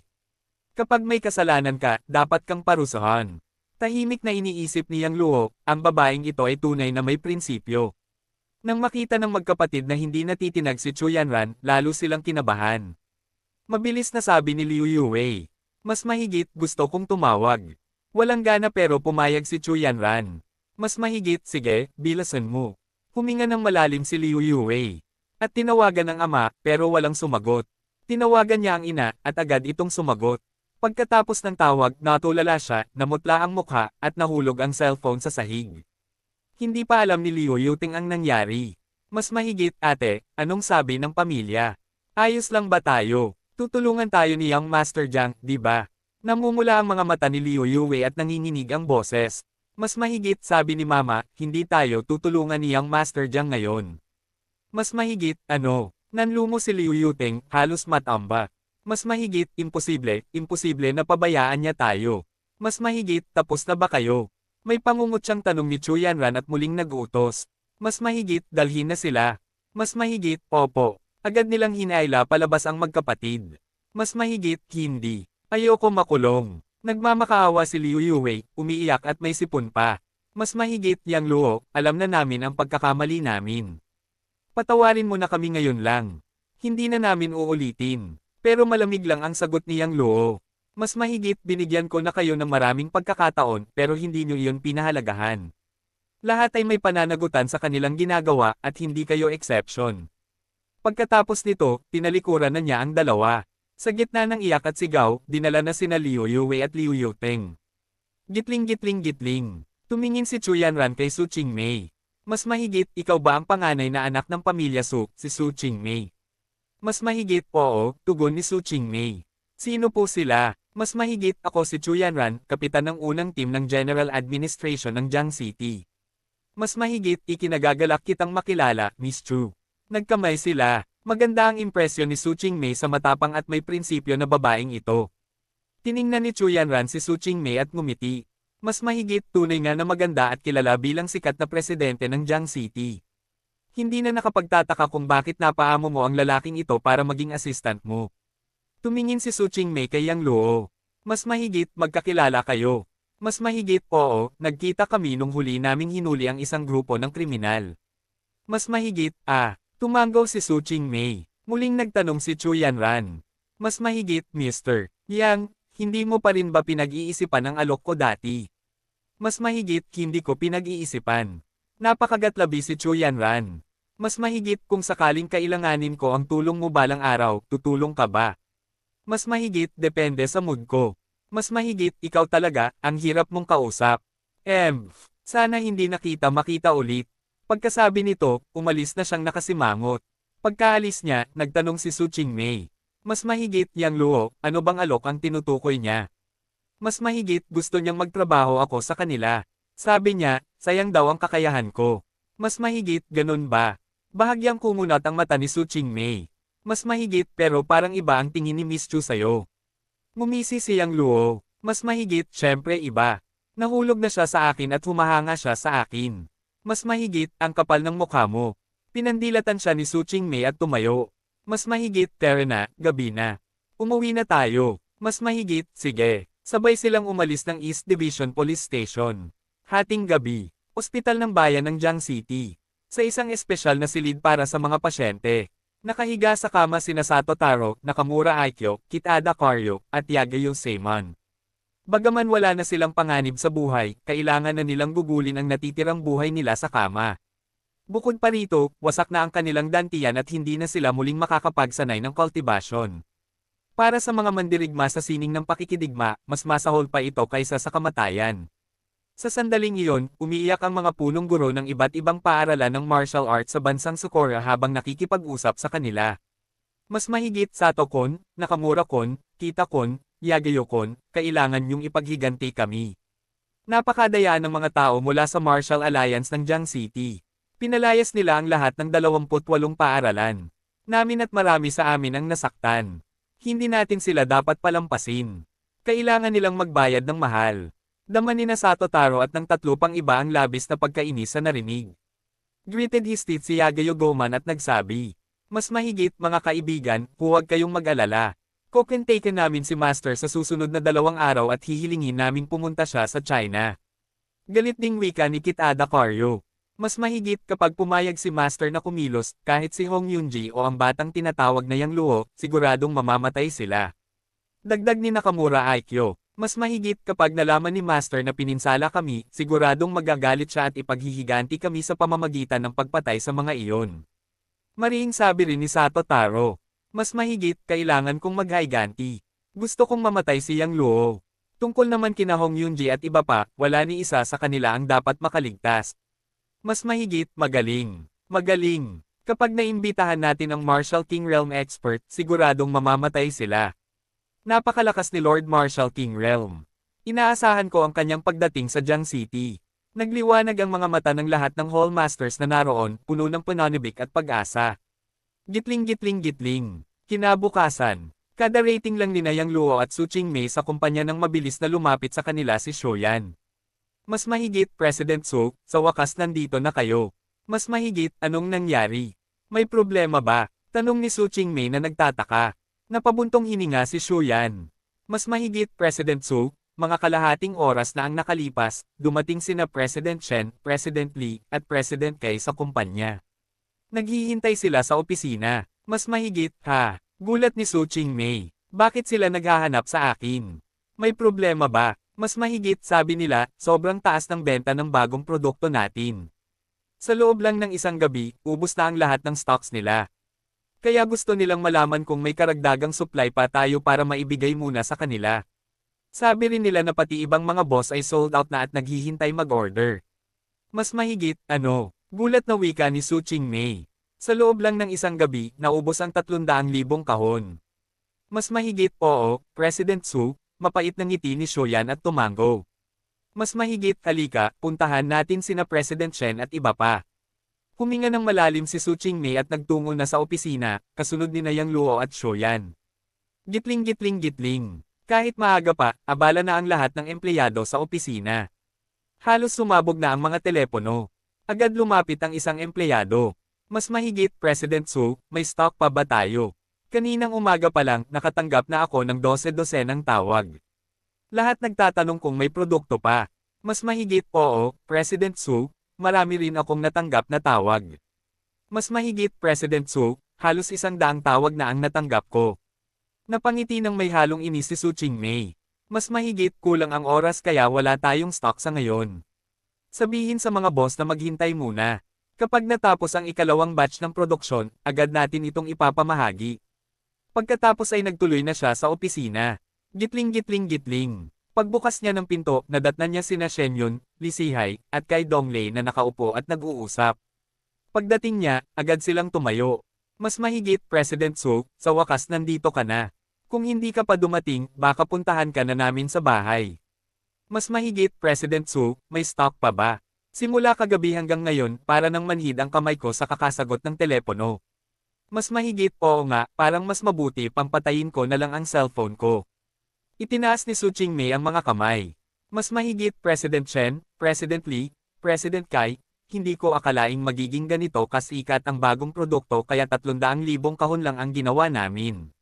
Kapag may kasalanan ka, dapat kang parusahan." Tahimik na iniisip ni Yang Luo, ang babaeng ito ay tunay na may prinsipyo. Nang makita ng magkapatid na hindi natitinag si Chu Yanran, lalo silang kinabahan. Mabilis na sabi ni Liu Yue. Mas mahigit gusto kong tumawag. Walang gana pero pumayag si Chu Yanran. Mas mahigit sige, bilasan mo. Huminga ng malalim si Liu Yue. At tinawagan ng ama pero walang sumagot. Tinawagan niya ang ina at agad itong sumagot. Pagkatapos ng tawag, natulala siya, namutla ang mukha at nahulog ang cellphone sa sahig. Hindi pa alam ni Liu Yuting ang nangyari. Mas mahigit ate, anong sabi ng pamilya? Ayos lang ba tayo? Tutulungan tayo ni Young Master Jiang, di ba? Namumula ang mga mata ni Liu Yue at nanginginig ang boses. Mas mahigit sabi ni Mama, hindi tayo tutulungan ni Young Master Jiang ngayon. Mas mahigit, ano? Nanlumo si Liu Yuting, halos matamba. Mas mahigit, imposible na pabayaan niya tayo. Mas mahigit, tapos na ba kayo? May pangungot siyang tanong ni Chu Yanran at muling nag-utos. Mas mahigit, dalhin na sila. Mas mahigit, opo. Agad nilang hinaila palabas ang magkapatid. Mas mahigit, hindi. Ayoko makulong. Nagmamakaawa si Liu Yue, umiiyak at may sipon pa. Mas mahigit, Yang Luo, alam na namin ang pagkakamali namin. Patawarin mo na kami ngayon lang. Hindi na namin uulitin. Pero malamig lang ang sagot ni Yang Luo. Mas mahigit, binigyan ko na kayo ng maraming pagkakataon pero hindi nyo iyon pinahalagahan. Lahat ay may pananagutan sa kanilang ginagawa at hindi kayo exception. Pagkatapos nito, tinalikuran na niya ang dalawa. Sa gitna ng iyak at sigaw, dinala na sina Liu Yue at Liu Yuteng. Gitling. Tumingin si Chu Yanran kay Su Qingmei. Mas mahigit, ikaw ba ang panganay na anak ng pamilya Su, si Su Qingmei? Mas mahigit, oo, tugon ni Su Qingmei. Sino po sila? Mas mahigit, ako si Chu Yanran, kapitan ng unang team ng General Administration ng Jiang City. Mas mahigit, ikinagagalak kitang makilala, Miss Chu. Nagkamay sila. Maganda ang impresyon ni Su Qingmei sa matapang at may prinsipyo na babaeng ito. Tiningnan ni Chu Yanran si Su Qingmei at ngumiti. Mas mahigit, tunay nga na maganda at kilala bilang sikat na presidente ng Jiang City. Hindi na nakapagtataka kung bakit napaamo mo ang lalaking ito para maging assistant mo. Tumingin si Su Qingmei kay Yang Luo. Mas mahigit, magkakilala kayo. Mas mahigit, oo, nagkita kami nung huli naming hinuli ang isang grupo ng kriminal. Mas mahigit, Tumanggaw si Su Qingmei. Muling nagtanong si Chu Yanran. Mas mahigit, Mr. Yang, hindi mo pa rin ba pinag-iisipan ang alok ko dati? Mas mahigit, hindi ko pinag-iisipan. Napakagatlabi si Chu Yanran. Mas mahigit, kung sakaling kailanganin ko ang tulong mo balang araw, tutulong ka ba? Mas mahigit, depende sa mood ko. Mas mahigit, ikaw talaga, ang hirap mong kausap. Sana hindi makita ulit. Pagkasabi nito, umalis na siyang nakasimangot. Pagkaalis niya, nagtanong si Su Qingmei. Mas mahigit, Yang Luo, ano bang alok ang tinutukoy niya? Mas mahigit, gusto niyang magtrabaho ako sa kanila. Sabi niya, sayang daw ang kakayahan ko. Mas mahigit, ganun ba? Bahagyang kumunat ang mata ni Su Qingmei. Mas mahigit, pero parang iba ang tingin ni Miss Chu sa'yo. Ngumisi si Yang Luo. Mas mahigit, syempre iba. Nahulog na siya sa akin at humahanga siya sa akin. Mas mahigit, ang kapal ng mukha mo. Pinandilatan siya ni Su Qingmei at tumayo. Mas mahigit, tara na, gabi na. Umuwi na tayo. Mas mahigit, sige. Sabay silang umalis ng East Division Police Station. Hating gabi, ospital ng bayan ng Jiang City. Sa isang espesyal na silid para sa mga pasyente. Nakahiga sa kama sina Sato Taro, Nakamura Aikyo, Kitada Karyo, at Yagayo Seiman. Bagaman wala na silang panganib sa buhay, kailangan na nilang gugulin ang natitirang buhay nila sa kama. Bukod pa rito, wasak na ang kanilang dantian at hindi na sila muling makakapagsanay ng kultibasyon. Para sa mga mandirigma sa sining ng pakikidigma, mas masahol pa ito kaysa sa kamatayan. Sa sandaling iyon, umiiyak ang mga punong guro ng iba't ibang paaralan ng martial arts sa bansang Socorro habang nakikipag-usap sa kanila. Mas mahigit, Sato-kun, Nakamura-kun, Kita-kun, Yagayo-kun, kailangan niyong ipaghiganti kami. Napakadayaan ng mga tao mula sa Martial Alliance ng Jiang City. Pinalayas nila ang lahat ng 28 paaralan. Namin at marami sa amin ang nasaktan. Hindi natin sila dapat palampasin. Kailangan nilang magbayad ng mahal. Dama ni Sato Taro at ng 3 pang iba ang labis na pagkainis sa narinig. Greeted his teeth si Yagayo Goman at nagsabi, mas mahigit mga kaibigan, huwag kayong mag-alala. Kokentaken namin si Master sa susunod na 2 araw at hihilingin naming pumunta siya sa China. Galit ding wika ni Kitada Karyo. Mas mahigit kapag pumayag si Master na kumilos, kahit si Hong Yunji o ang batang tinatawag na Yang Luo, siguradong mamamatay sila. Dagdag ni Nakamura Aikyo, mas mahigit kapag nalaman ni Master na pininsala kami, siguradong magagalit siya at ipaghihiganti kami sa pamamagitan ng pagpatay sa mga iyon. Mariing sabi rin ni Sato Taro, mas mahigit kailangan kong maghiganti. Gusto kong mamatay si Yang Luo. Tungkol naman kina Hong Yunji at iba pa, wala ni isa sa kanila ang dapat makaligtas. Mas mahigit, magaling. Magaling. Kapag naimbitahan natin ang Marshall King Realm expert, siguradong mamamatay sila. Napakalakas ni Lord Marshall King Realm. Inaasahan ko ang kanyang pagdating sa Jiang City. Nagliwanag ang mga mata ng lahat ng Hall Masters na naroon, puno ng pananibik at pag-asa. Gitling-gitling-gitling. Kinabukasan. Kada rating lang ni Yang Luo at Su Qingmei sa kumpanya ng mabilis na lumapit sa kanila si Shoyan. Mas mahigit, President Su, sa wakas nandito na kayo. Mas mahigit, anong nangyari? May problema ba? Tanong ni Su Qingmei na nagtataka. Napabuntong hininga si Shoyan. Mas mahigit, President Su, mga kalahating oras na ang nakalipas, dumating sina President Chen, President Li, at President Kai sa kumpanya. Naghihintay sila sa opisina. Mas mahigit, ha? Gulat ni Su Qingmei. Bakit sila naghahanap sa akin? May problema ba? Mas mahigit, sabi nila, sobrang taas ng benta ng bagong produkto natin. Sa loob lang ng isang gabi, ubos na ang lahat ng stocks nila. Kaya gusto nilang malaman kung may karagdagang supply pa tayo para maibigay muna sa kanila. Sabi rin nila na pati ibang mga boss ay sold out na at naghihintay mag-order. Mas mahigit, ano? Gulat na wika ni Su Qingmei. Sa loob lang ng isang gabi, naubos ang 300,000 kahon. Mas mahigit, oo, President Su, mapait ng ngiti ni Shoyan at tumango. Mas mahigit, halika, puntahan natin sina President Chen at iba pa. Huminga ng malalim si Su Qingmei at nagtungo na sa opisina, kasunod ni Yang Luo at Shoyan. Gitling-gitling-gitling. Kahit maaga pa, abala na ang lahat ng empleyado sa opisina. Halos sumabog na ang mga telepono. Agad lumapit ang isang empleyado. Mas mahigit, President Su, may stock pa ba tayo? Kaninang umaga pa lang, nakatanggap na ako ng 12-dosenang tawag. Lahat nagtatanong kung may produkto pa. Mas mahigit, oo, President Su, marami rin akong natanggap na tawag. Mas mahigit, President Su, halos 100 tawag na ang natanggap ko. Napangiti ng may halong inis si Su Qingmei. Mas mahigit, kulang ang oras kaya wala tayong stock sa ngayon. Sabihin sa mga boss na maghintay muna. Kapag natapos ang ikalawang batch ng produksyon, agad natin itong ipapamahagi. Pagkatapos ay nagtuloy na siya sa opisina. Gitling-gitling-gitling. Pagbukas niya ng pinto, nadatnan niya sina Shenyun, Li Sihai, at Kai Donglei na nakaupo at nag-uusap. Pagdating niya, agad silang tumayo. Mas mahigit, President Su, sa wakas nandito ka na. Kung hindi ka pa dumating, baka puntahan ka na namin sa bahay. Mas mahigit, President Su, may stock pa ba? Simula kagabi hanggang ngayon, para nang manhid ang kamay ko sa kakasagot ng telepono. Mas mahigit, oo nga, parang mas mabuti pampatayin ko na lang ang cellphone ko. Itinaas ni Su Qingmei ang mga kamay. Mas mahigit, President Chen, President Li, President Kai, hindi ko akalaing magiging ganito kasikat ang bagong produkto kaya 300,000 kahon lang ang ginawa namin.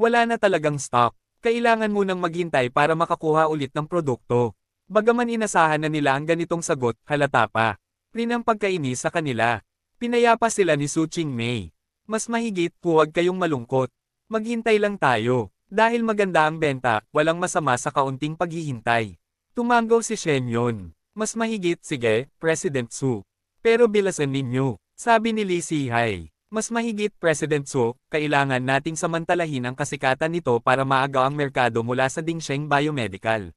Wala na talagang stock. Kailangan munang maghintay para makakuha ulit ng produkto. Bagaman inasahan na nila ang ganitong sagot, halata pa rin ang pagkainis sa kanila. Pinayapa sila ni Su Qingmei. Mas mahigit, huwag kayong malungkot. Maghintay lang tayo. Dahil maganda ang benta, walang masama sa kaunting paghihintay. Tumango si Shenyun. Mas mahigit, sige, President Su. Pero bilasan ninyo, sabi ni Li Sihai. Mas mahigit, President Su, kailangan nating samantalahin ang kasikatan nito para maagaw ang merkado mula sa Dingsheng Biomedical.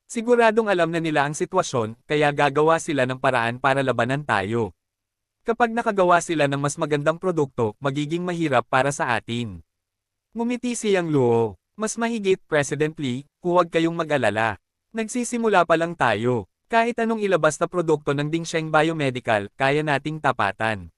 Siguradong alam na nila ang sitwasyon, kaya gagawa sila ng paraan para labanan tayo. Kapag nakagawa sila ng mas magandang produkto, magiging mahirap para sa atin. Ngumiti si Yang Luo. Mas mahigit, President Li, huwag kayong mag-alala. Nagsisimula pa lang tayo. Kahit anong ilabas na produkto ng Dingsheng Biomedical, kaya nating tapatan.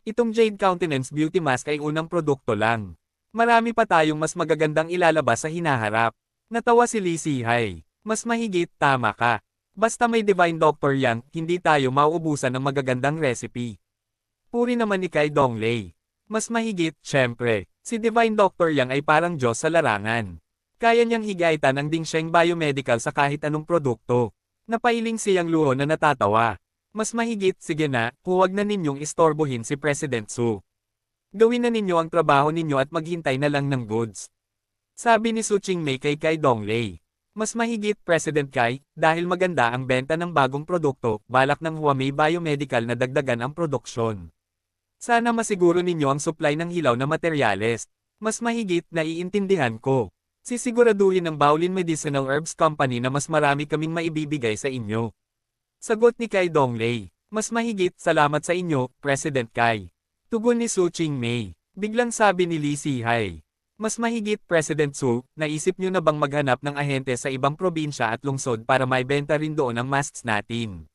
Itong Jade Countenance Beauty Mask ay unang produkto lang. Marami pa tayong mas magagandang ilalabas sa hinaharap. Natawa si Li Sihai. Mas mahigit, tama ka. Basta may Divine Doctor Yang, hindi tayo mauubusan ng magagandang recipe. Puri naman ni Kai Donglei. Mas mahigit, syempre, si Divine Doctor Yang ay parang Diyos sa larangan. Kaya niyang higaitan ang Dingsheng Biomedical sa kahit anong produkto. Napailing si Yang Luo na natatawa. Mas mahigit, sige na, huwag na ninyong istorbohin si President Su. Gawin na ninyo ang trabaho ninyo at maghintay na lang ng goods. Sabi ni Su Qingmei kay Donglei. Mas mahigit, President Kai, dahil maganda ang benta ng bagong produkto, balak ng Huamei Biomedical na dagdagan ang produksyon. Sana masiguro ninyo ang supply ng hilaw na materyales. Mas mahigit, naiintindihan ko. Sisiguraduhin ng Baolin Medicinal Herbs Company na mas marami kaming maibibigay sa inyo. Sagot ni Kai Donglei. Mas mahigit, salamat sa inyo, President Kai. Tugon ni Su Qingmei. Biglang sabi ni Li Sihai. Mas mahigit, President Su, naisip nyo na bang maghanap ng ahente sa ibang probinsya at lungsod para maibenta rin doon ang masks natin?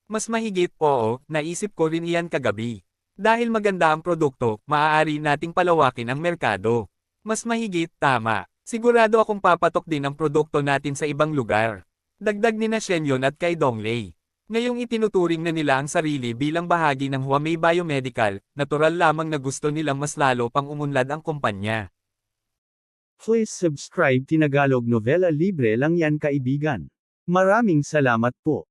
Mas mahigit, oo, naisip ko rin iyan kagabi. Dahil maganda ang produkto, maaari nating palawakin ang merkado. Mas mahigit, tama. Sigurado akong papatok din ang produkto natin sa ibang lugar. Dagdag ni na Shenyon at kay Donglei. Ngayong itinuturing na nila ang sarili bilang bahagi ng Huamei Biomedical, natural lamang na gusto nilang mas lalo pang umunlad ang kumpanya. Please subscribe Tinagalog Novela Libre lang yan kaibigan. Maraming salamat po.